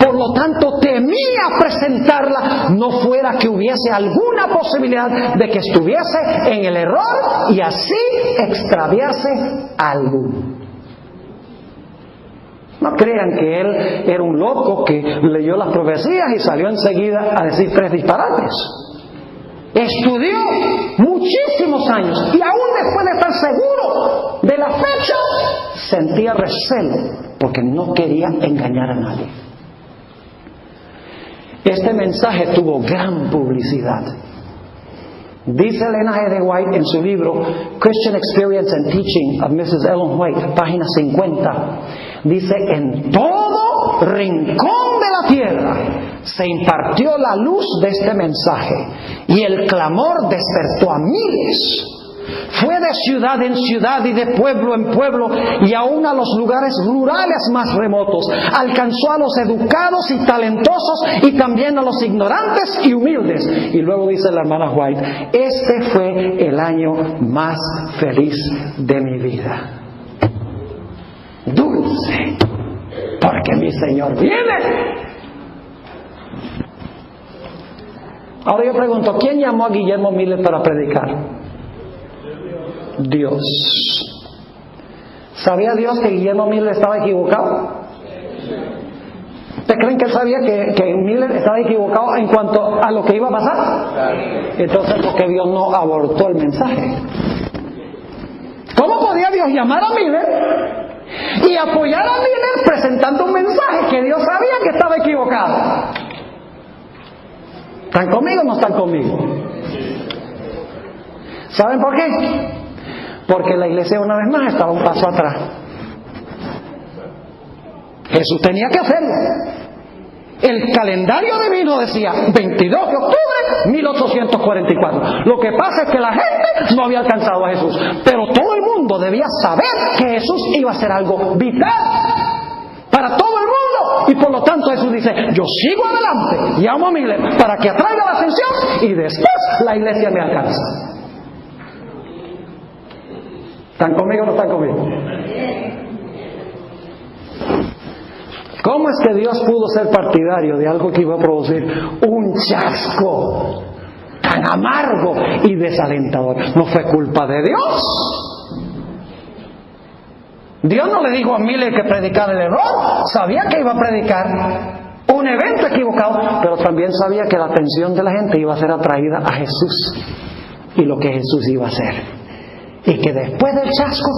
Por lo tanto, temía presentarla, no fuera que hubiese alguna posibilidad de que estuviese en el error y así extraviase algo. No crean que él era un loco que leyó las profecías y salió enseguida a decir 3 disparates. Estudió muchísimos años y aún después de estar seguro de la fecha, sentía recelo porque no quería engañar a nadie. Este mensaje tuvo gran publicidad. Dice Elena G. de White en su libro Christian Experience and Teaching of Mrs. Ellen White, página 50, dice: en todo rincón de la tierra se impartió la luz de este mensaje y el clamor despertó a miles. Fue de ciudad en ciudad y de pueblo en pueblo y aún a los lugares rurales más remotos. Alcanzó a los educados y talentosos y también a los ignorantes y humildes. Y luego dice la hermana White: este fue el año más feliz de mi vida. Dulce, porque mi Señor viene. Ahora yo pregunto, ¿quién llamó a Guillermo Miller para predicar? Dios. ¿Sabía Dios que Guillermo Miller estaba equivocado? ¿Ustedes creen que él sabía que Miller estaba equivocado en cuanto a lo que iba a pasar? Entonces, ¿por qué Dios no abortó el mensaje? ¿Cómo podía Dios llamar a Miller y apoyar a Miller presentando un mensaje que Dios sabía que estaba equivocado? ¿Están conmigo o no están conmigo? ¿Saben por qué? Porque la iglesia una vez más estaba un paso atrás. Jesús tenía que hacerlo. El calendario divino decía 22 de octubre 1844. Lo que pasa es que la gente no había alcanzado a Jesús, pero todo el mundo debía saber que Jesús iba a hacer algo vital para todo el mundo. Y por lo tanto Jesús dice: yo sigo adelante, llamo a Miller para que atraiga la atención y después la iglesia me alcanza. ¿Están conmigo o no están conmigo? ¿Cómo es que Dios pudo ser partidario de algo que iba a producir un chasco tan amargo y desalentador? No fue culpa de Dios. Dios no le dijo a Miller que predicara el error. Sabía que iba a predicar un evento equivocado, pero también sabía que la atención de la gente iba a ser atraída a Jesús y lo que Jesús iba a hacer. Y que después del chasco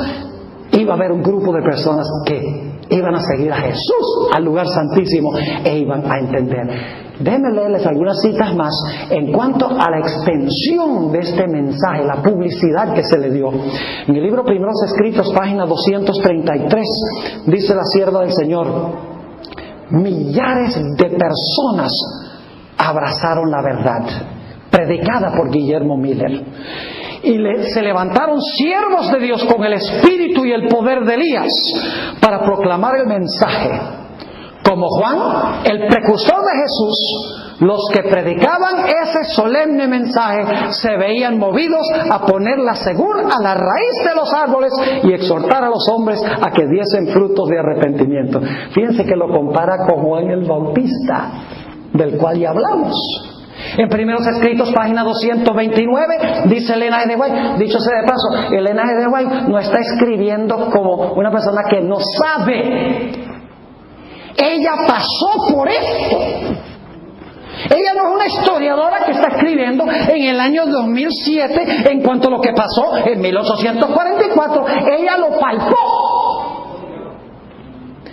iba a haber un grupo de personas que iban a seguir a Jesús al lugar santísimo e iban a entender. Déjenme leerles algunas citas más en cuanto a la extensión de este mensaje, la publicidad que se le dio. En el libro Primeros Escritos, página 233, dice la sierva del Señor: millares de personas abrazaron la verdad predicada por Guillermo Miller. Y se levantaron siervos de Dios con el espíritu y el poder de Elías para proclamar el mensaje. Como Juan, el precursor de Jesús, los que predicaban ese solemne mensaje se veían movidos a poner la segura a la raíz de los árboles y exhortar a los hombres a que diesen frutos de arrepentimiento. Fíjense que lo compara con Juan el Bautista, del cual ya hablamos. En Primeros Escritos, página 229, dice Elena G. de White, dicho sea de paso, Elena G. de White no está escribiendo como una persona que no sabe. Ella pasó por esto. Ella no es una historiadora que está escribiendo en el año 2007 en cuanto a lo que pasó en 1844. Ella lo palpó.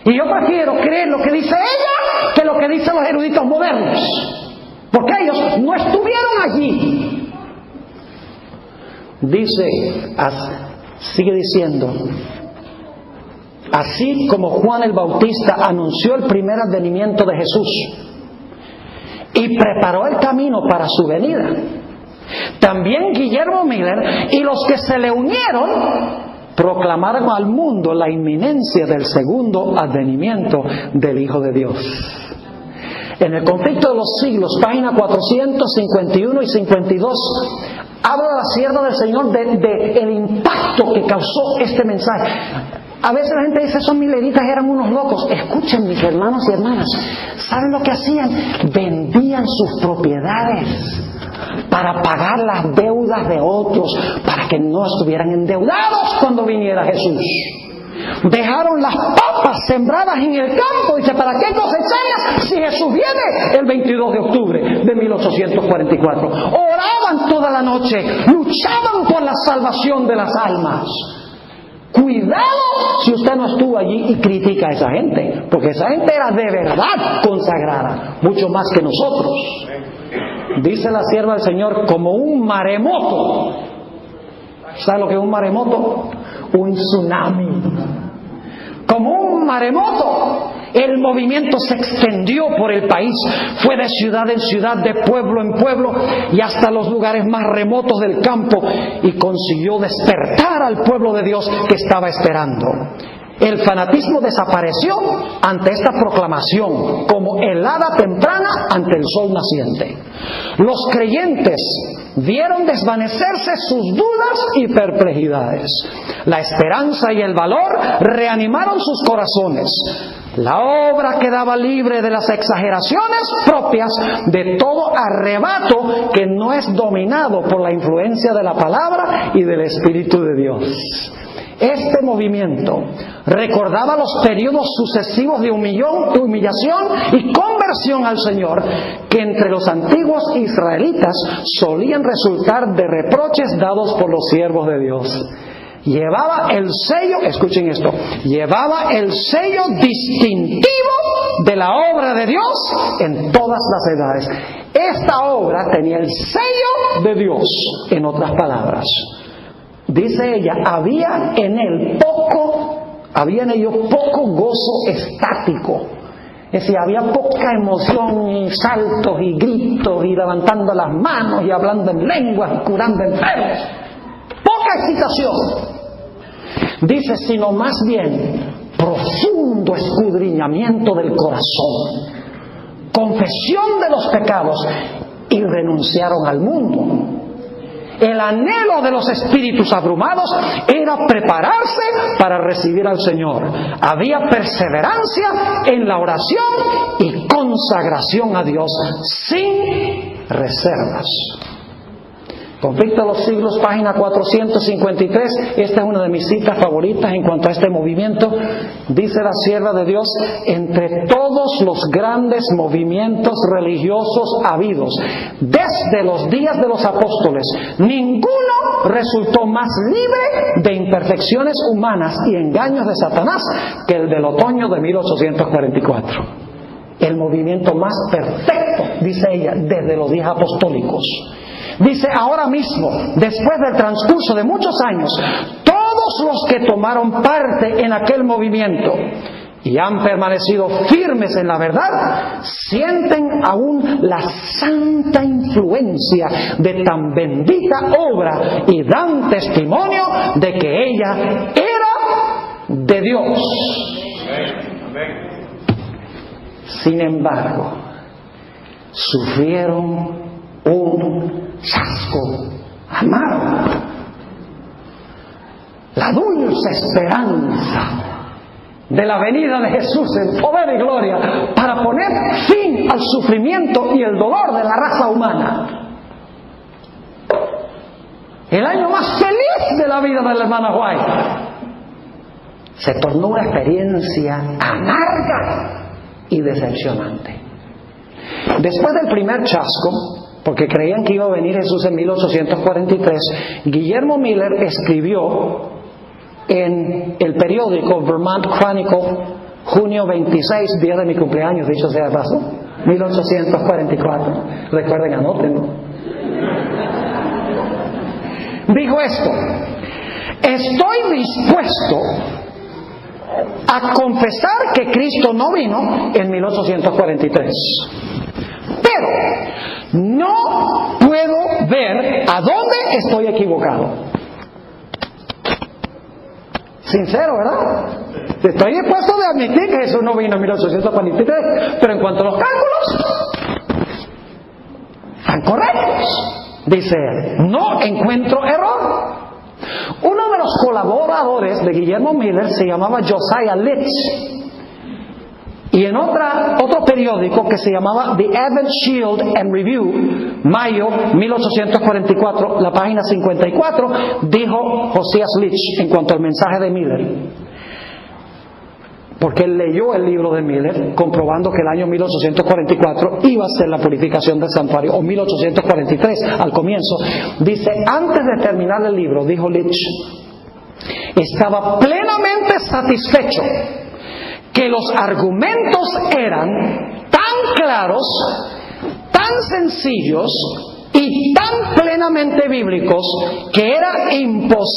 Y yo prefiero creer lo que dice ella que lo que dicen los eruditos modernos, porque ellos no estuvieron allí. Sigue diciendo: así como Juan el Bautista anunció el primer advenimiento de Jesús y preparó el camino para su venida, también Guillermo Miller y los que se le unieron proclamaron al mundo la inminencia del segundo advenimiento del Hijo de Dios. En el conflicto de los siglos, página 451 y 52, habla la sierva del Señor de el impacto que causó este mensaje. A veces la gente dice: esos mileritas eran unos locos. Escuchen, mis hermanos y hermanas, ¿saben lo que hacían? Vendían sus propiedades para pagar las deudas de otros, para que no estuvieran endeudados cuando viniera Jesús. Dejaron las papas sembradas en el campo. Dice, ¿para qué cosecharlas si Jesús viene el 22 de octubre de 1844? Oraban toda la noche, luchaban por la salvación de las almas. Cuidado si usted no estuvo allí y critica a esa gente, porque esa gente era de verdad consagrada, mucho más que nosotros. Dice la sierva del Señor, como un maremoto. ¿Sabe lo que es un maremoto? Un tsunami. Como un maremoto, el movimiento se extendió por el país, fue de ciudad en ciudad, de pueblo en pueblo y hasta los lugares más remotos del campo, y consiguió despertar al pueblo de Dios que estaba esperando. El fanatismo desapareció ante esta proclamación, como helada temprana ante el sol naciente. Los creyentes vieron desvanecerse sus dudas y perplejidades. La esperanza y el valor reanimaron sus corazones. La obra quedaba libre de las exageraciones propias de todo arrebato que no es dominado por la influencia de la palabra y del Espíritu de Dios. Este movimiento recordaba los periodos sucesivos de humillación y conversión al Señor que entre los antiguos israelitas solían resultar de reproches dados por los siervos de Dios. Llevaba el sello, escuchen esto, llevaba el sello distintivo de la obra de Dios en todas las edades. Esta obra tenía el sello de Dios, en otras palabras. Dice ella, había en ellos poco gozo estático. Es decir, había poca emoción y saltos y gritos y levantando las manos y hablando en lenguas y curando enfermos. Poca excitación. Dice, sino más bien profundo escudriñamiento del corazón, confesión de los pecados, y renunciaron al mundo. El anhelo de los espíritus abrumados era prepararse para recibir al Señor. Había perseverancia en la oración y consagración a Dios sin reservas. Conflicto de los siglos, página 453. Esta es una de mis citas favoritas en cuanto a este movimiento. Dice la sierva de Dios, entre todos los grandes movimientos religiosos habidos desde los días de los apóstoles, ninguno resultó más libre de imperfecciones humanas y engaños de Satanás que el del otoño de 1844. El movimiento más perfecto, dice ella, desde los días apostólicos. Dice, ahora mismo, después del transcurso de muchos años, todos los que tomaron parte en aquel movimiento y han permanecido firmes en la verdad, sienten aún la santa influencia de tan bendita obra y dan testimonio de que ella era de Dios. Sin embargo, sufrieron un chasco amargo. La dulce esperanza de la venida de Jesús en poder y gloria para poner fin al sufrimiento y el dolor de la raza humana. El año más feliz de la vida de la hermana White se tornó una experiencia amarga y decepcionante. Después del primer chasco, porque creían que iba a venir Jesús en 1843, Guillermo Miller escribió en el periódico Vermont Chronicle, junio 26, día de mi cumpleaños, dicho sea de paso, 1844. Recuerden, anótenlo. Dijo esto: estoy dispuesto a confesar que Cristo no vino en 1843. Pero no puedo ver a dónde estoy equivocado. Sincero, ¿verdad? Estoy dispuesto a admitir que Jesús no vino en 1843, pero en cuanto a los cálculos, están correctos. Dice él, no encuentro error. Uno de los colaboradores de Guillermo Miller se llamaba Josiah Litch. Y en otro periódico que se llamaba The Advent Shield and Review, mayo 1844, la página 54, dijo Josiah Litch en cuanto al mensaje de Miller: porque él leyó el libro de Miller, comprobando que el año 1844 iba a ser la purificación del santuario, o 1843 al comienzo. Dice, antes de terminar el libro, dijo Leach, estaba plenamente satisfecho que los argumentos eran tan claros, tan sencillos y tan plenamente bíblicos que era imposible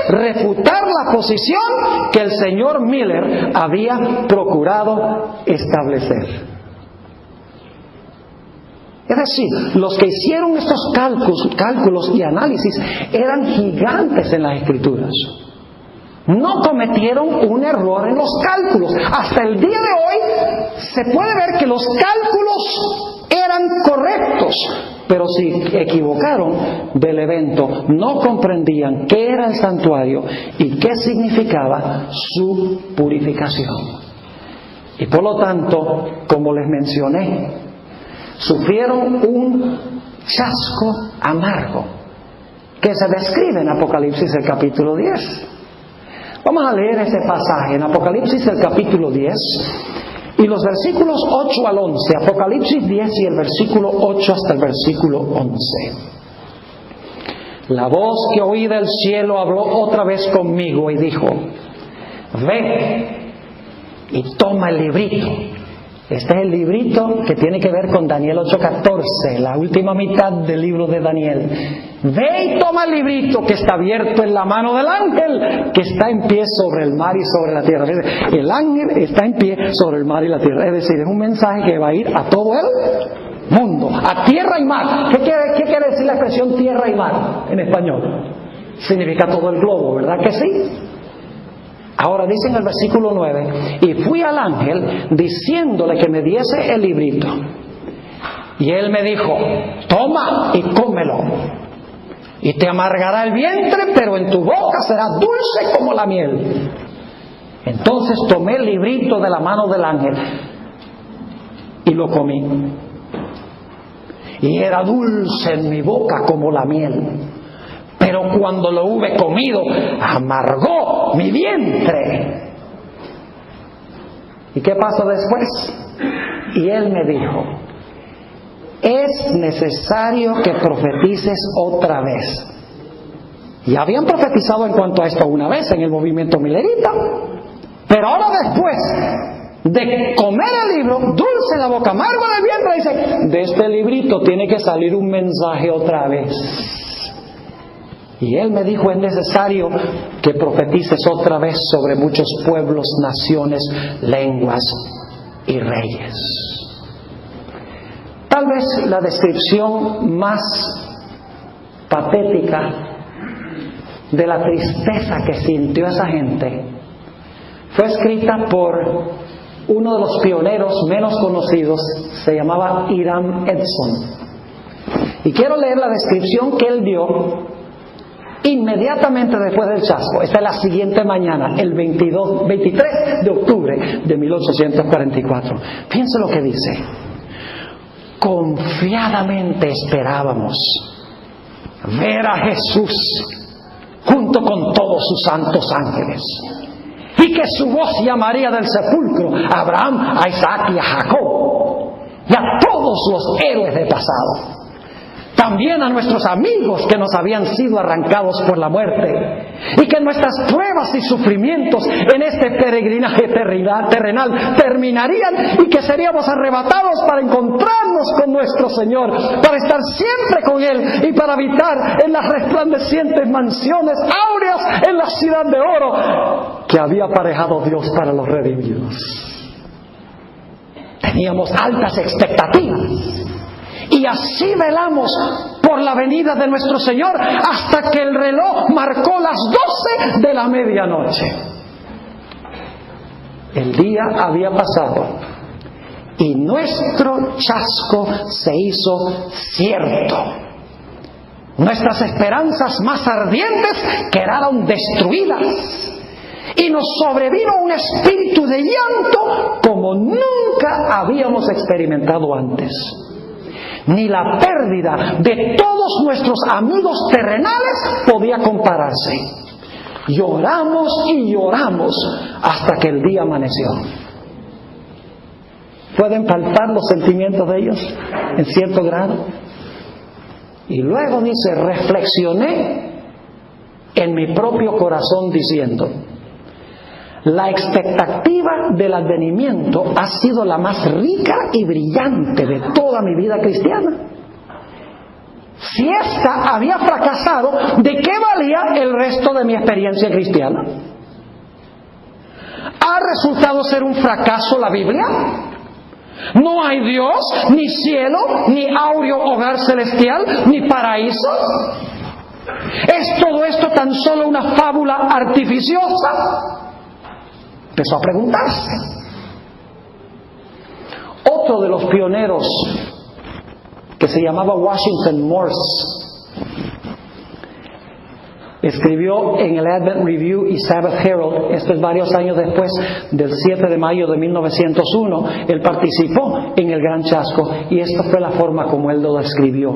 refutar la posición que el señor Miller había procurado establecer. Es decir, los que hicieron estos cálculos y análisis eran gigantes en las Escrituras. No cometieron un error en los cálculos. Hasta el día de hoy se puede ver que los cálculos eran correctos, pero si equivocaron del evento, no comprendían qué era el santuario y qué significaba su purificación. Y por lo tanto, como les mencioné, sufrieron un chasco amargo que se describe en Apocalipsis el capítulo 10. Vamos a leer ese pasaje en Apocalipsis el capítulo 10 y los versículos 8 al 11. Apocalipsis 10 y el versículo 8 hasta el versículo 11. La voz que oí del cielo habló otra vez conmigo y dijo: ve y toma el librito. Este es el librito que tiene que ver con Daniel 8:14, la última mitad del libro de Daniel. Ve y toma el librito que está abierto en la mano del ángel que está en pie sobre el mar y sobre la tierra. El ángel está en pie sobre el mar y la tierra. Es decir, es un mensaje que va a ir a todo el mundo, a tierra y mar. ¿Qué quiere decir la expresión tierra y mar en español? Significa todo el globo, ¿verdad que sí? Ahora dice en el versículo 9: y fui al ángel diciéndole que me diese el librito. Y él me dijo: toma y cómelo, y te amargará el vientre, pero en tu boca será dulce como la miel. Entonces tomé el librito de la mano del ángel y lo comí. Y era dulce en mi boca como la miel. Pero cuando lo hube comido, amargó mi vientre. ¿Y qué pasó después? Y él me dijo: es necesario que profetices otra vez. Ya habían profetizado en cuanto a esto una vez en el movimiento milerita, pero ahora después de comer el libro, dulce en la boca, amargo en el vientre, dice: de este librito tiene que salir un mensaje otra vez. Y él me dijo: es necesario que profetices otra vez sobre muchos pueblos, naciones, lenguas y reyes. Tal vez la descripción más patética de la tristeza que sintió esa gente fue escrita por uno de los pioneros menos conocidos. Se llamaba Hiram Edson. Y quiero leer la descripción que él dio inmediatamente después del chasco. Esta es la siguiente mañana, el 23 de octubre de 1844. Fíjense lo que dice: confiadamente esperábamos ver a Jesús junto con todos sus santos ángeles, y que su voz llamaría del sepulcro a Abraham, a Isaac y a Jacob, y a todos los héroes del pasado. También a nuestros amigos que nos habían sido arrancados por la muerte, y que nuestras pruebas y sufrimientos en este peregrinaje terrenal terminarían, y que seríamos arrebatados para encontrarnos con nuestro Señor, para estar siempre con Él y para habitar en las resplandecientes mansiones áureas en la ciudad de oro que había aparejado Dios para los redimidos. Teníamos altas expectativas. Y así velamos por la venida de nuestro Señor hasta que el reloj marcó las 12 de la medianoche. El día había pasado y nuestro chasco se hizo cierto. Nuestras esperanzas más ardientes quedaron destruidas. Y nos sobrevino un espíritu de llanto como nunca habíamos experimentado antes. Ni la pérdida de todos nuestros amigos terrenales podía compararse. Lloramos y lloramos hasta que el día amaneció. ¿Pueden palpar los sentimientos de ellos en cierto grado? Y luego dice, reflexioné en mi propio corazón diciendo, la expectativa del advenimiento ha sido la más rica y brillante de toda mi vida cristiana. Si esta había fracasado, ¿de qué valía el resto de mi experiencia cristiana? ¿Ha resultado ser un fracaso la Biblia? ¿No hay Dios, ni cielo, ni áureo hogar celestial, ni paraíso? ¿Es todo esto tan solo una fábula artificiosa? Empezó a preguntarse. Otro de los pioneros, que se llamaba Washington Morse, escribió en el Advent Review y Sabbath Herald, esto es varios años después del 7 de mayo de 1901, él participó en el Gran Chasco y esta fue la forma como él lo describió.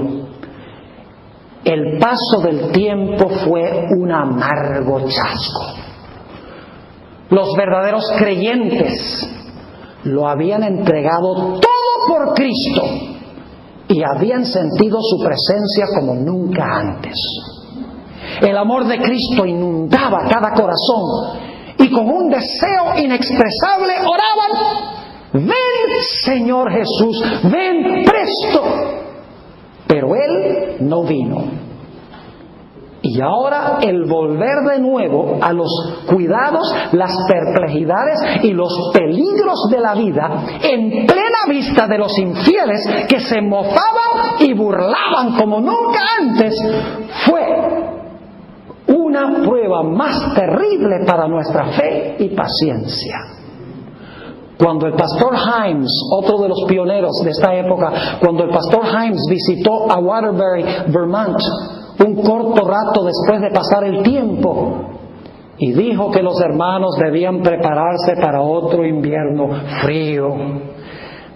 El paso del tiempo fue un amargo chasco. Los verdaderos creyentes lo habían entregado todo por Cristo y habían sentido su presencia como nunca antes. El amor de Cristo inundaba cada corazón y con un deseo inexpresable oraban, ven Señor Jesús, ven presto. Pero Él no vino. Y ahora el volver de nuevo a los cuidados, las perplejidades y los peligros de la vida en plena vista de los infieles que se mofaban y burlaban como nunca antes, fue una prueba más terrible para nuestra fe y paciencia. Cuando el pastor Himes, otro de los pioneros de esta época, cuando el pastor Himes visitó a Waterbury, Vermont, un corto rato después de pasar el tiempo, y dijo que los hermanos debían prepararse para otro invierno frío,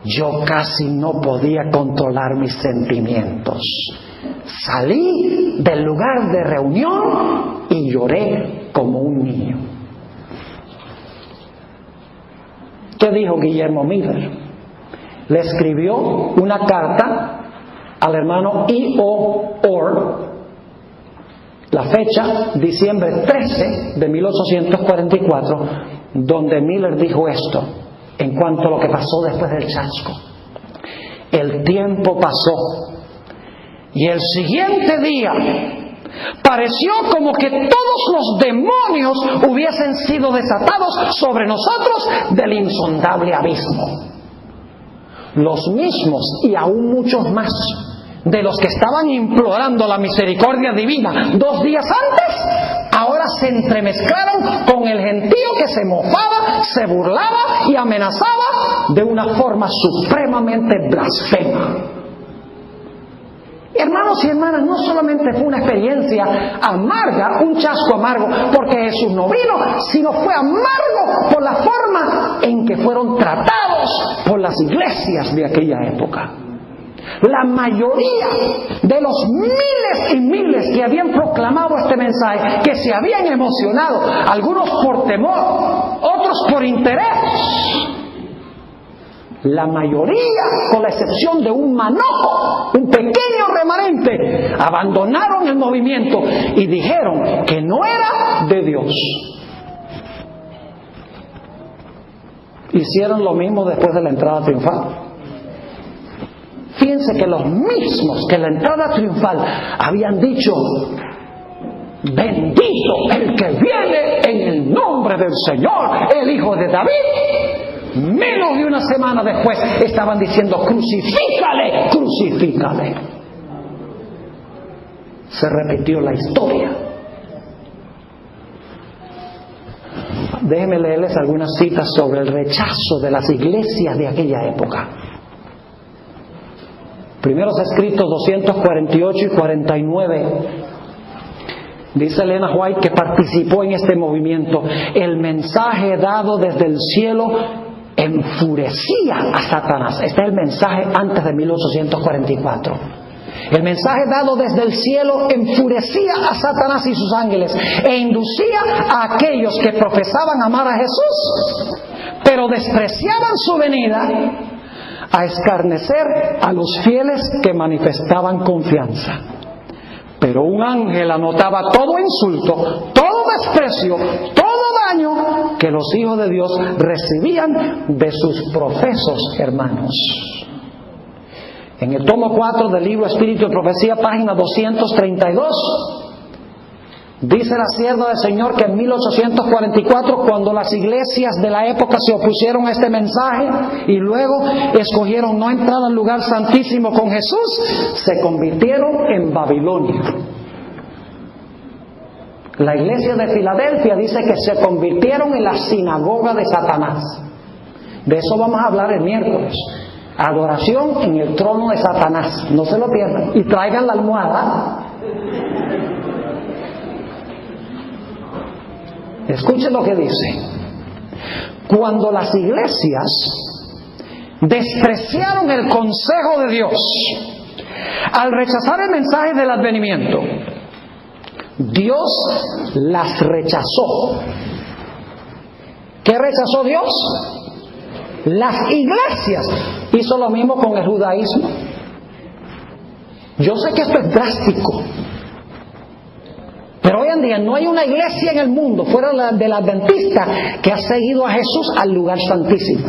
yo casi no podía controlar mis sentimientos. Salí del lugar de reunión y lloré como un niño. ¿Qué dijo Guillermo Miller? Le escribió una carta al hermano E.O. Orr, la fecha, diciembre 13 de 1844, donde Miller dijo esto, en cuanto a lo que pasó después del chasco. El tiempo pasó, y el siguiente día pareció como que todos los demonios hubiesen sido desatados sobre nosotros del insondable abismo. Los mismos y aún muchos más de los que estaban implorando la misericordia divina 2 días antes, ahora se entremezclaron con el gentío que se mofaba, se burlaba y amenazaba de una forma supremamente blasfema. Hermanos y hermanas, no solamente fue una experiencia amarga, un chasco amargo porque Jesús no vino, sino fue amargo por la forma en que fueron tratados por las iglesias de aquella época. La mayoría de los miles y miles que habían proclamado este mensaje, que se habían emocionado, algunos por temor, otros por interés, la mayoría, con la excepción de un manojo, un pequeño remanente, abandonaron el movimiento y dijeron que no era de Dios. Hicieron lo mismo después de la entrada triunfal. Fíjense que los mismos que en la entrada triunfal habían dicho, bendito el que viene en el nombre del Señor, el Hijo de David, menos de una semana después estaban diciendo, crucifícale, crucifícale. Se repitió la historia. Déjenme leerles algunas citas sobre el rechazo de las iglesias de aquella época. Primeros escritos 248 y 49. Dice Elena White, que participó en este movimiento. El mensaje dado desde el cielo enfurecía a Satanás. Este es el mensaje antes de 1844. El mensaje dado desde el cielo enfurecía a Satanás y sus ángeles e inducía a aquellos que profesaban amar a Jesús, pero despreciaban su venida, a escarnecer a los fieles que manifestaban confianza. Pero un ángel anotaba todo insulto, todo desprecio, todo daño que los hijos de Dios recibían de sus profesos hermanos. En el tomo 4 del libro Espíritu y Profecía, página 232, dice la sierva del Señor que en 1844, cuando las iglesias de la época se opusieron a este mensaje y luego escogieron no entrar al lugar santísimo con Jesús, se convirtieron en Babilonia. La iglesia de Filadelfia dice que se convirtieron en la sinagoga de Satanás. De eso vamos a hablar el miércoles. Adoración en el trono de Satanás. No se lo pierdan. Y traigan la almohada. Escuchen lo que dice. Cuando las iglesias despreciaron el consejo de Dios al rechazar el mensaje del advenimiento, Dios las rechazó. ¿Qué rechazó Dios? Las iglesias. Hizo lo mismo con el judaísmo. Yo sé que esto es drástico, pero hoy en día no hay una iglesia en el mundo fuera de la adventista que ha seguido a Jesús al lugar santísimo.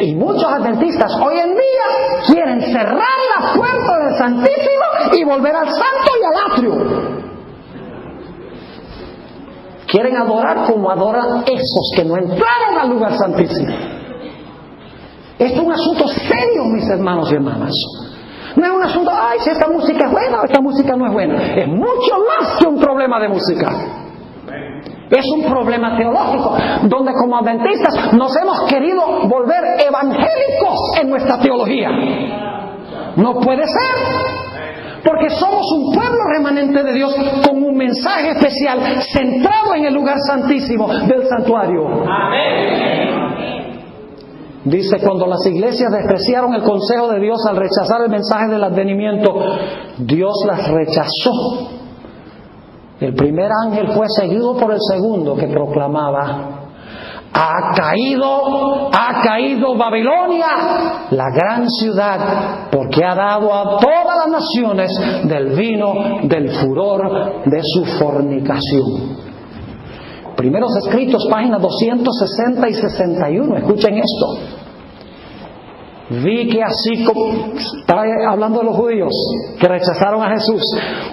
Y muchos adventistas hoy en día quieren cerrar la puerta del santísimo y volver al santo y al atrio. Quieren adorar como adoran esos que no entraron al lugar santísimo. Esto es un asunto serio, mis hermanos y hermanas. No es un asunto, ay, si esta música es buena o esta música no es buena. Es mucho más que un problema de música. Es un problema teológico, donde como adventistas nos hemos querido volver evangélicos en nuestra teología. No puede ser, porque somos un pueblo remanente de Dios con un mensaje especial centrado en el lugar santísimo del santuario. Amén. Dice, cuando las iglesias despreciaron el consejo de Dios al rechazar el mensaje del advenimiento, Dios las rechazó. El primer ángel fue seguido por el segundo, que proclamaba: ha caído Babilonia, la gran ciudad, porque ha dado a todas las naciones del vino del furor de su fornicación. Primeros Escritos, páginas 260 y 61. Escuchen esto. Vi que así como... Estaba hablando de los judíos que rechazaron a Jesús.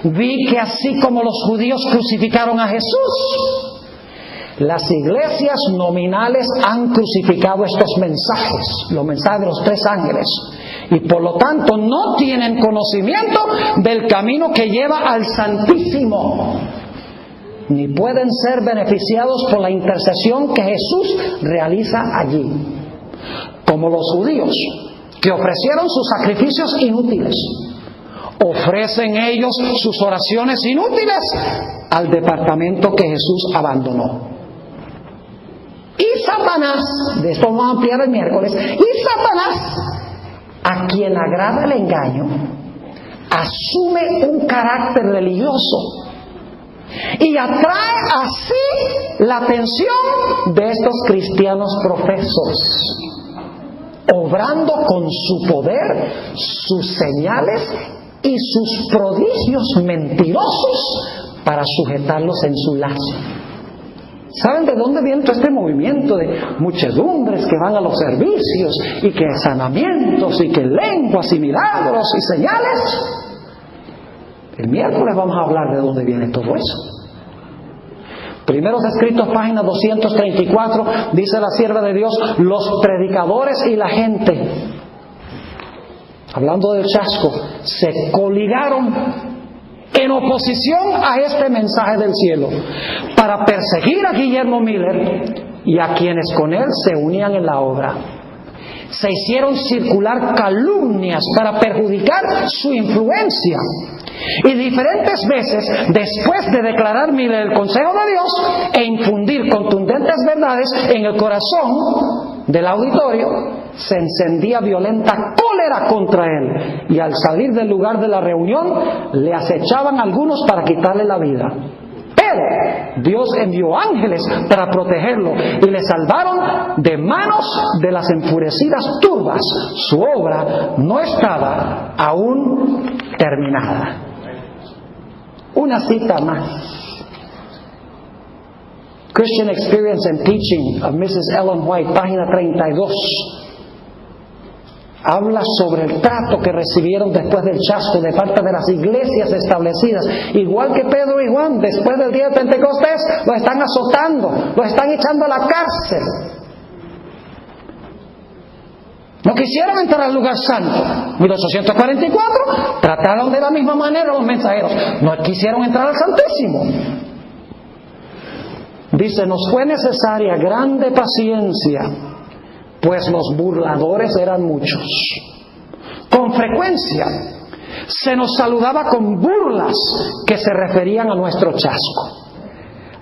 Vi que así como los judíos crucificaron a Jesús, las iglesias nominales han crucificado estos mensajes, los mensajes de los tres ángeles. Y por lo tanto no tienen conocimiento del camino que lleva al Santísimo, ni pueden ser beneficiados por la intercesión que Jesús realiza allí. Como los judíos, que ofrecieron sus sacrificios inútiles, ofrecen ellos sus oraciones inútiles al departamento que Jesús abandonó. Y Satanás, de esto vamos a ampliar el miércoles, y Satanás, a quien agrada el engaño, asume un carácter religioso y atrae así la atención de estos cristianos profesos, obrando con su poder, sus señales y sus prodigios mentirosos para sujetarlos en su lazo. ¿Saben de dónde viene todo este movimiento de muchedumbres que van a los servicios y que sanamientos y que lenguas y milagros y señales? El miércoles vamos a hablar de dónde viene todo eso. Primeros Escritos, página 234, dice la sierva de Dios: los predicadores y la gente, hablando del chasco, se coligaron en oposición a este mensaje del cielo para perseguir a Guillermo Miller y a quienes con él se unían en la obra. Se hicieron circular calumnias para perjudicar su influencia. Y diferentes veces, después de declarar Miller el consejo de Dios e infundir contundentes verdades en el corazón del auditorio, se encendía violenta cólera contra él, y al salir del lugar de la reunión le acechaban algunos para quitarle la vida. Pero Dios envió ángeles para protegerlo y le salvaron de manos de las enfurecidas turbas. Su obra no estaba aún terminada. Una cita más. Christian Experience and Teaching of Mrs. Ellen White, página 32. Habla sobre el trato que recibieron después del chasco de parte de las iglesias establecidas. Igual que Pedro y Juan, después del día de Pentecostés, los están azotando, los están echando a la cárcel. No quisieron entrar al lugar santo. 1844, trataron de la misma manera los mensajeros. No quisieron entrar al Santísimo. Dice, nos fue necesaria grande paciencia, pues los burladores eran muchos. Con frecuencia se nos saludaba con burlas que se referían a nuestro chasco.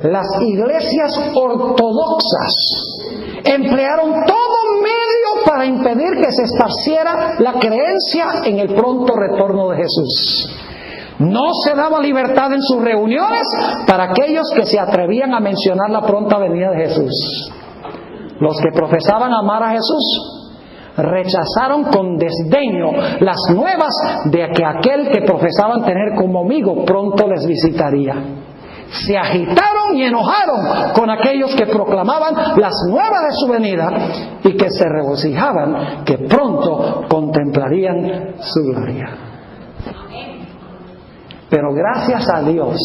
Las iglesias ortodoxas emplearon todo medio para impedir que se esparciera la creencia en el pronto retorno de Jesús. No se daba libertad en sus reuniones para aquellos que se atrevían a mencionar la pronta venida de Jesús. Los que profesaban amar a Jesús rechazaron con desdeño las nuevas de que aquel que profesaban tener como amigo pronto les visitaría. Se agitaron y enojaron con aquellos que proclamaban las nuevas de su venida y que se regocijaban que pronto contemplarían su gloria. Pero gracias a Dios,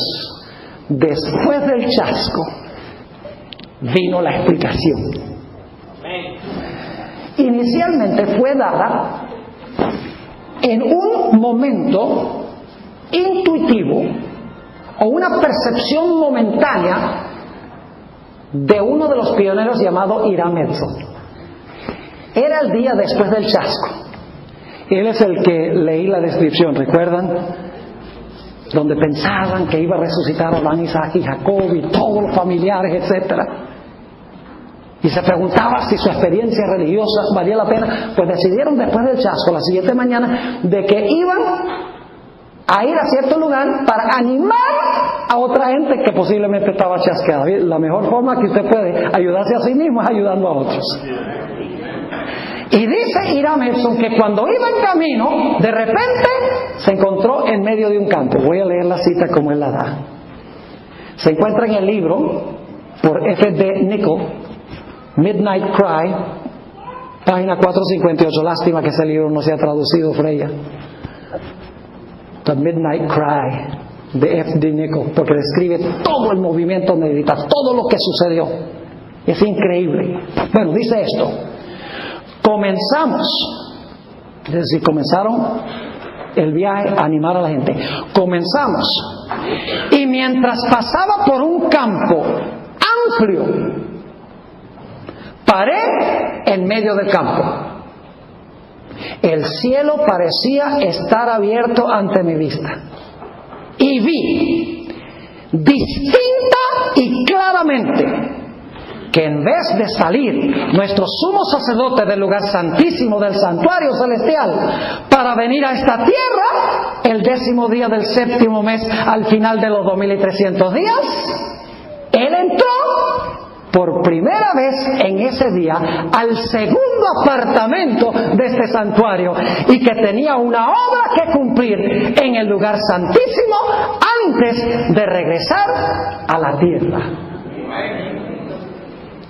después del chasco, vino la explicación. Inicialmente fue dada en un momento intuitivo o una percepción momentánea de uno de los pioneros llamado Hiram Edson. Era el día después del chasco. Él es el que leí la descripción, ¿recuerdan? Donde pensaban que iba a resucitar a Abraham, Isaac y Jacob y todos los familiares, etcétera. Y se preguntaba si su experiencia religiosa valía la pena. Pues decidieron después del chasco, la siguiente mañana, de que iban a ir a cierto lugar para animar a otra gente que posiblemente estaba chasqueada. La mejor forma que usted puede ayudarse a sí mismo es ayudando a otros. Y dice Hiram Edson que cuando iba en camino, de repente se encontró en medio de un campo. Voy a leer la cita como él la da. Se encuentra en el libro por F.D. Nichol, Midnight Cry, página 458. Lástima que ese libro no se ha traducido, Freya. The Midnight Cry de F.D. Nichol, porque describe todo el movimiento militar, todo lo que sucedió. Es increíble. Bueno, dice esto. Comenzamos, es decir, comenzaron el viaje a animar a la gente. Comenzamos, y mientras pasaba por un campo amplio, paré en medio del campo. El cielo parecía estar abierto ante mi vista, y vi distinta y claramente que en vez de salir nuestro sumo sacerdote del lugar santísimo del santuario celestial para venir a esta tierra el 10º día del 7º mes al final de los 2300 días, él entró por primera vez en ese día al segundo apartamento de este santuario y que tenía una obra que cumplir en el lugar santísimo antes de regresar a la tierra.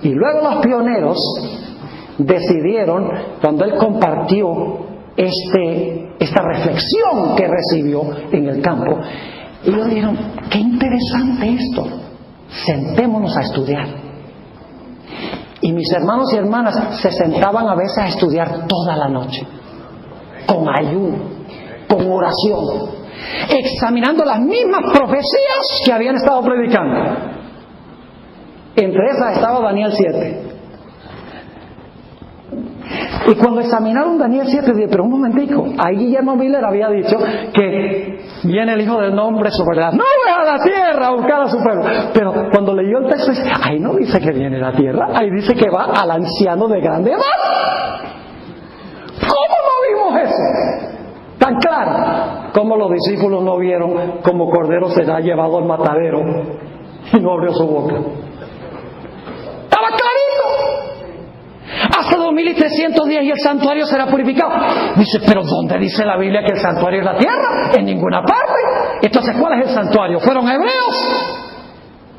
Y luego los pioneros decidieron, cuando él compartió esta reflexión que recibió en el campo, ellos dijeron, qué interesante esto, sentémonos a estudiar. Y mis hermanos y hermanas se sentaban a veces a estudiar toda la noche, con ayuno, con oración, examinando las mismas profecías que habían estado predicando. Entre esas estaba Daniel 7. Y cuando examinaron Daniel 7, dije, pero un momentico, ahí Guillermo Miller había dicho que viene el Hijo del Hombre sobre las nubes a la tierra a buscar a su pueblo. Pero cuando leyó el texto, dice, ahí no dice que viene a la tierra, ahí dice que va al anciano de grande edad. ¿Cómo no vimos eso? Tan claro. Como los discípulos no vieron como Cordero será llevado al matadero y no abrió su boca. Estaba clarito. Hace 2300 días y el santuario será purificado. Dice, pero ¿dónde dice la Biblia que el santuario es la tierra? En ninguna parte. Entonces, ¿cuál es el santuario? ¿Fueron hebreos?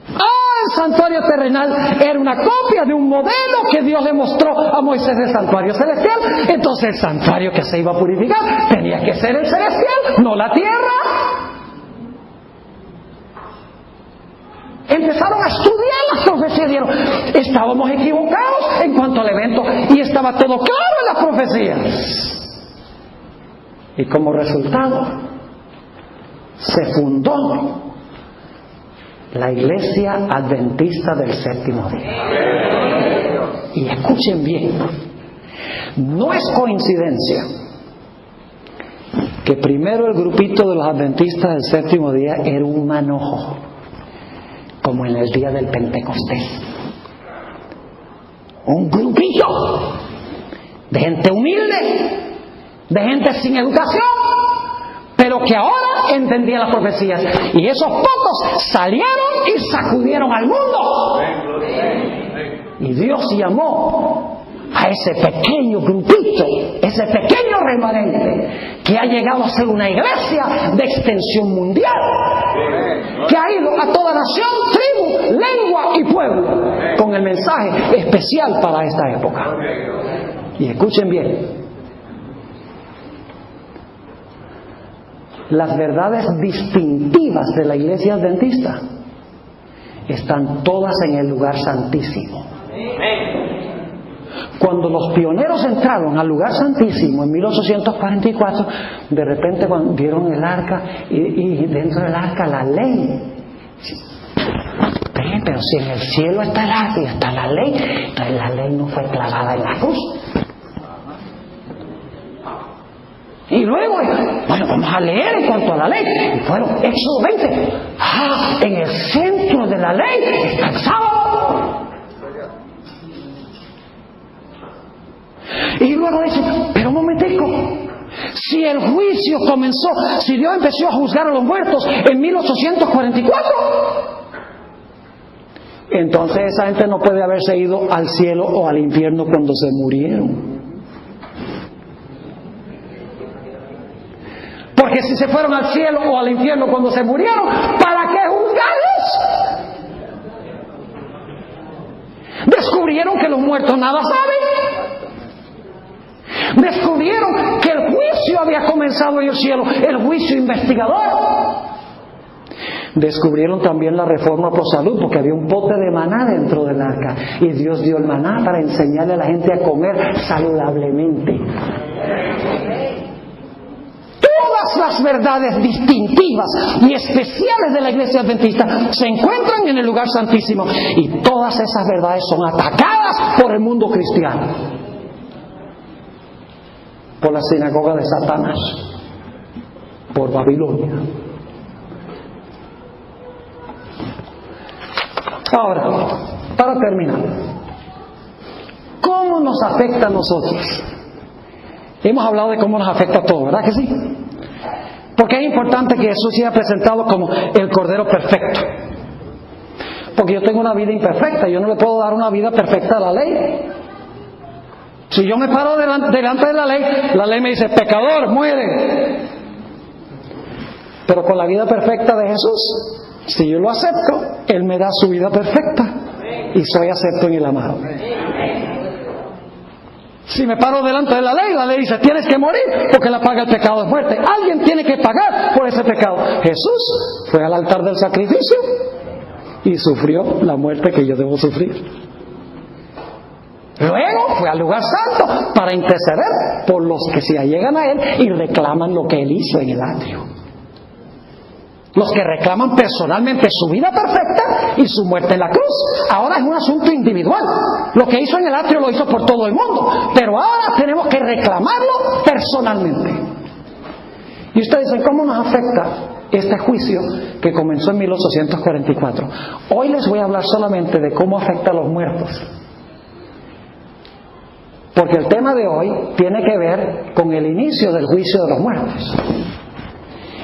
El santuario terrenal era una copia de un modelo que Dios le mostró a Moisés del santuario celestial. Entonces el santuario que se iba a purificar tenía que ser el celestial, no la tierra. Empezaron a estudiar las profecías y dijeron, estábamos equivocados en cuanto al evento y estaba todo claro en las profecías. Y como resultado se fundó la Iglesia Adventista del Séptimo Día. Y escuchen bien, no es coincidencia que primero el grupito de los Adventistas del Séptimo Día era un manojo, como en el día del Pentecostés. Un grupito de gente humilde, de gente sin educación, pero que ahora entendía las profecías. Y esos pocos salieron y sacudieron al mundo. Y Dios llamó a ese pequeño grupito, ese pequeño remanente, que ha llegado a ser una iglesia de extensión mundial, que ha ido a toda nación, tribu, lengua y pueblo, con el mensaje especial para esta época. Y escuchen bien, las verdades distintivas de la iglesia adventista están todas en el lugar santísimo. Cuando los pioneros entraron al lugar santísimo en 1844, de repente cuando vieron el arca y dentro del arca la ley. Pero si en el cielo está el arca y está la ley, entonces la ley no fue clavada en la cruz. Y luego, bueno, vamos a leer en cuanto a la ley. Y fueron, Éxodo 20. En el centro de la ley está el sábado. Y luego dice, pero un momentico, si el juicio comenzó, si Dios empezó a juzgar a los muertos en 1844, entonces esa gente no puede haberse ido al cielo o al infierno cuando se murieron. Porque si se fueron al cielo o al infierno cuando se murieron, ¿para qué juzgarlos? Descubrieron que los muertos nada saben. Descubrieron que el juicio había comenzado en el cielo, el juicio investigador. Descubrieron también la reforma por salud, porque había un bote de maná dentro del arca y Dios dio el maná para enseñarle a la gente a comer saludablemente. Todas las verdades distintivas y especiales de la iglesia adventista se encuentran en el lugar santísimo, y todas esas verdades son atacadas por el mundo cristiano, por la sinagoga de Satanás, por Babilonia. Ahora, para terminar, ¿cómo nos afecta a nosotros? Hemos hablado de cómo nos afecta a todos, ¿verdad que sí? Porque es importante que Jesús sea presentado como el Cordero perfecto. Porque yo tengo una vida imperfecta, yo no le puedo dar una vida perfecta a la ley. Si yo me paro delante de la ley me dice, pecador, muere. Pero con la vida perfecta de Jesús, si yo lo acepto, Él me da su vida perfecta y soy acepto en el amado. Si me paro delante de la ley dice, tienes que morir porque la paga el pecado es muerte. Alguien tiene que pagar por ese pecado. Jesús fue al altar del sacrificio y sufrió la muerte que yo debo sufrir. Luego fue al lugar santo para interceder por los que se allegan a Él y reclaman lo que Él hizo en el atrio. Los que reclaman personalmente su vida perfecta y su muerte en la cruz. Ahora es un asunto individual. Lo que hizo en el atrio lo hizo por todo el mundo, pero ahora tenemos que reclamarlo personalmente. Y ustedes dicen, ¿cómo nos afecta este juicio que comenzó en 1844? Hoy les voy a hablar solamente de cómo afecta a los muertos, porque el tema de hoy tiene que ver con el inicio del juicio de los muertos.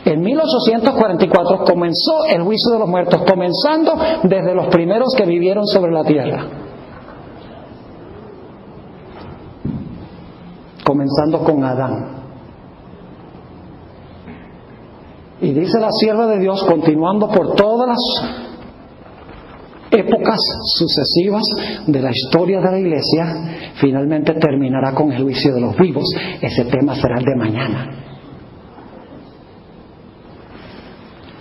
En 1844 comenzó el juicio de los muertos, comenzando desde los primeros que vivieron sobre la tierra. Comenzando con Adán. Y dice la sierva de Dios, continuando por todas las épocas sucesivas de la historia de la iglesia, finalmente terminará con el juicio de los vivos. Ese tema será el de mañana.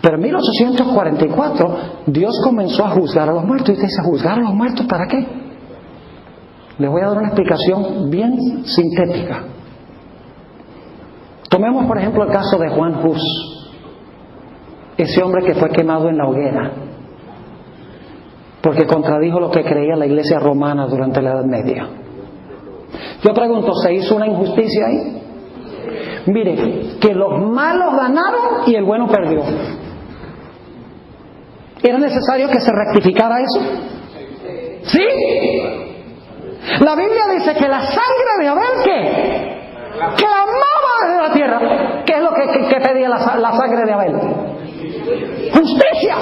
Pero en 1844 Dios comenzó a juzgar a los muertos. Y usted dice, ¿juzgar a los muertos para qué? Les voy a dar una explicación bien sintética. Tomemos por ejemplo el caso de Juan Hus, ese hombre que fue quemado en la hoguera porque contradijo lo que creía la iglesia romana durante la Edad Media. Yo pregunto, ¿se hizo una injusticia ahí? Mire, que los malos ganaron y el bueno perdió. ¿Era necesario que se rectificara eso? ¿Sí? La Biblia dice que la sangre de Abel, ¿qué? Clamaba desde la tierra. ¿Qué es lo que pedía la sangre de Abel? Justicia.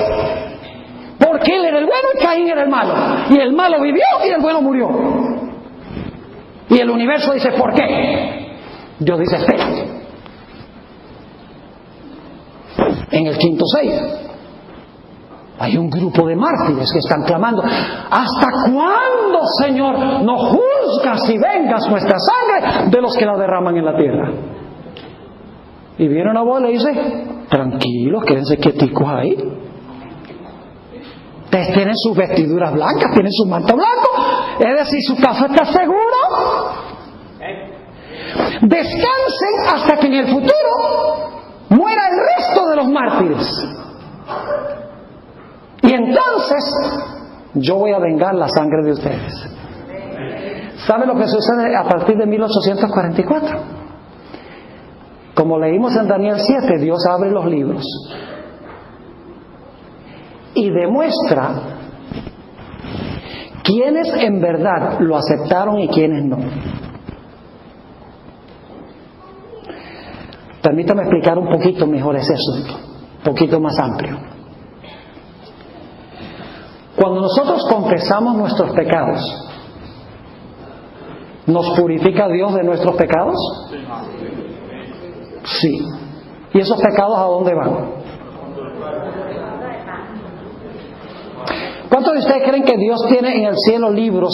Porque él era el bueno y Caín era el malo. Y el malo vivió y el bueno murió. Y el universo dice, ¿por qué? Dios dice, espérate. En el quinto sello hay un grupo de mártires que están clamando, ¿hasta cuándo, Señor, no juzgas y vengas nuestra sangre de los que la derraman en la tierra? Y viene una voz y le dice, tranquilos, quédense quieticos ahí. Ustedes tienen sus vestiduras blancas, tienen su manto blanco, es decir, su casa está segura. Descansen hasta que en el futuro muera el resto de los mártires. Y entonces yo voy a vengar la sangre de ustedes. ¿Sabe lo que sucede a partir de 1844? Como leímos en Daniel 7, Dios abre los libros y demuestra quiénes en verdad lo aceptaron y quiénes no. Permítame explicar un poquito mejor ese asunto, un poquito más amplio. Cuando nosotros confesamos nuestros pecados, ¿nos purifica Dios de nuestros pecados? Sí. ¿Y esos pecados a dónde van? ¿Cuántos de ustedes creen que Dios tiene en el cielo libros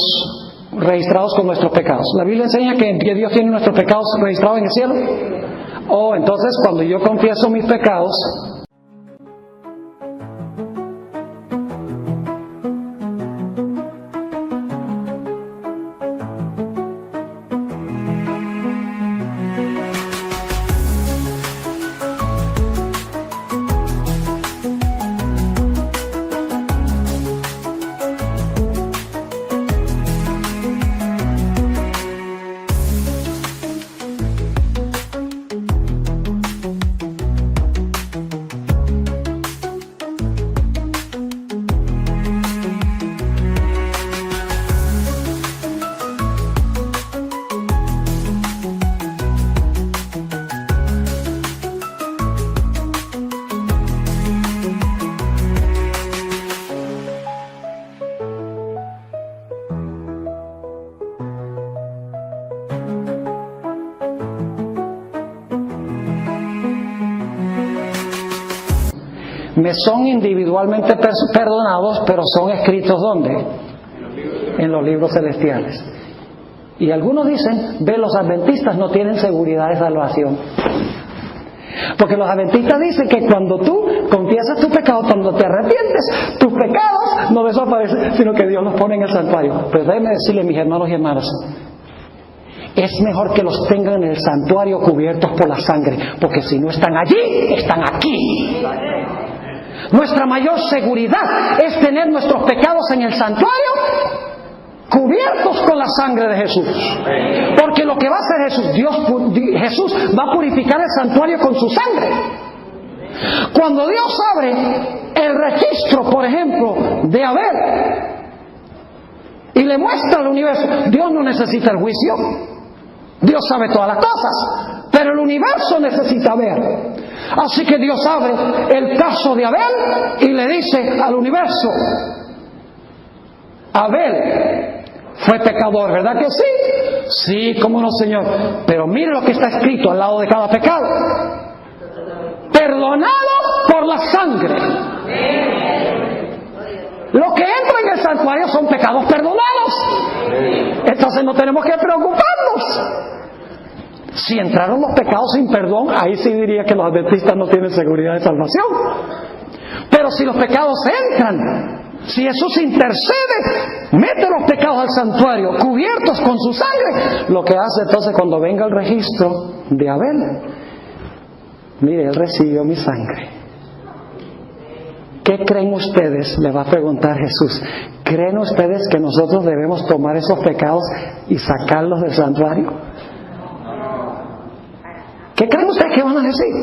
registrados con nuestros pecados? ¿La Biblia enseña que Dios tiene nuestros pecados registrados en el cielo? Oh, entonces cuando yo confieso mis pecados, me son individualmente perdonados, pero son escritos ¿dónde? En los libros celestiales. Y algunos dicen, ve, los adventistas no tienen seguridad de salvación. Porque los adventistas dicen que cuando tú confiesas tu pecado, cuando te arrepientes, tus pecados no desaparecen, sino que Dios los pone en el santuario. Pero déjenme decirle, mis hermanos y hermanas, es mejor que los tengan en el santuario cubiertos por la sangre, porque si no están allí, están aquí. Nuestra mayor seguridad es tener nuestros pecados en el santuario cubiertos con la sangre de Jesús. Porque lo que va a hacer Jesús va a purificar el santuario con su sangre. Cuando Dios abre el registro, por ejemplo, de Abel y le muestra al universo, Dios no necesita el juicio. Dios sabe todas las cosas, pero el universo necesita ver. Así que Dios abre el caso de Abel y le dice al universo: Abel fue pecador, ¿verdad que sí? Sí, cómo no, Señor. Pero mire lo que está escrito al lado de cada pecado: perdonado por la sangre. Lo que entra en el santuario son pecados perdonados. Entonces no tenemos que preocuparnos. Si entraron los pecados sin perdón, ahí sí diría que los adventistas no tienen seguridad de salvación. Pero si los pecados entran, si Jesús intercede, mete los pecados al santuario, cubiertos con su sangre, lo que hace entonces cuando venga el registro de Abel: mire, él recibió mi sangre. ¿Qué creen ustedes? Le va a preguntar Jesús. ¿Creen ustedes que nosotros debemos tomar esos pecados y sacarlos del santuario? ¿Qué creen ustedes que van a decir?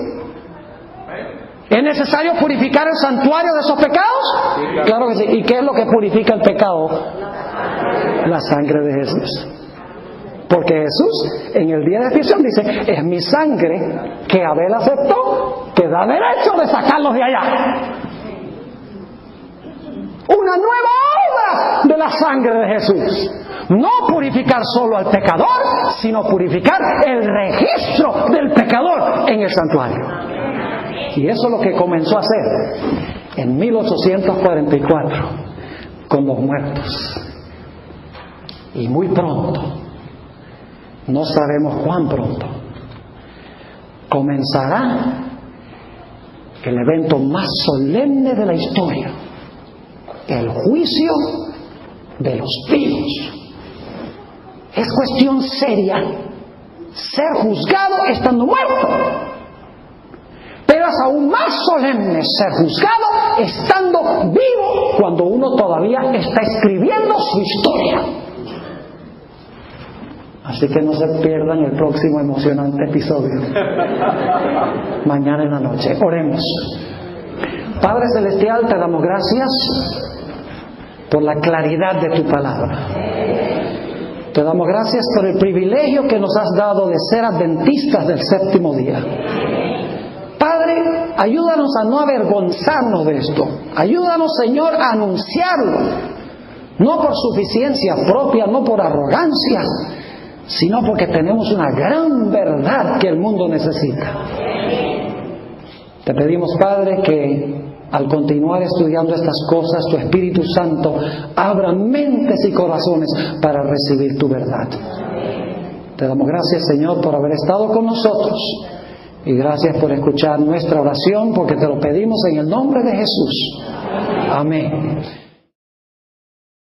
¿Es necesario purificar el santuario de esos pecados? Claro que sí. ¿Y qué es lo que purifica el pecado? La sangre de Jesús. Porque Jesús en el día de expiación dice: es mi sangre que Abel aceptó, que da derecho de sacarlos de allá. Una nueva obra de la sangre de Jesús. No purificar solo al pecador, sino purificar el registro del pecador en el santuario. Y eso es lo que comenzó a hacer en 1844 con los muertos. Y muy pronto, no sabemos cuán pronto, comenzará el evento más solemne de la historia: el juicio de los vivos. Es cuestión seria ser juzgado estando muerto, pero es aún más solemne ser juzgado estando vivo, cuando uno todavía está escribiendo su historia. Así que no se pierdan el próximo emocionante episodio mañana en la noche. Oremos. Padre Celestial, te damos gracias por la claridad de tu palabra. Te damos gracias por el privilegio que nos has dado de ser adventistas del séptimo día. Padre, ayúdanos a no avergonzarnos de esto. Ayúdanos, Señor, a anunciarlo. No por suficiencia propia, no por arrogancia, sino porque tenemos una gran verdad que el mundo necesita. Te pedimos, Padre, que al continuar estudiando estas cosas, tu Espíritu Santo abra mentes y corazones para recibir tu verdad. Te damos gracias, Señor, por haber estado con nosotros. Y gracias por escuchar nuestra oración, porque te lo pedimos en el nombre de Jesús. Amén.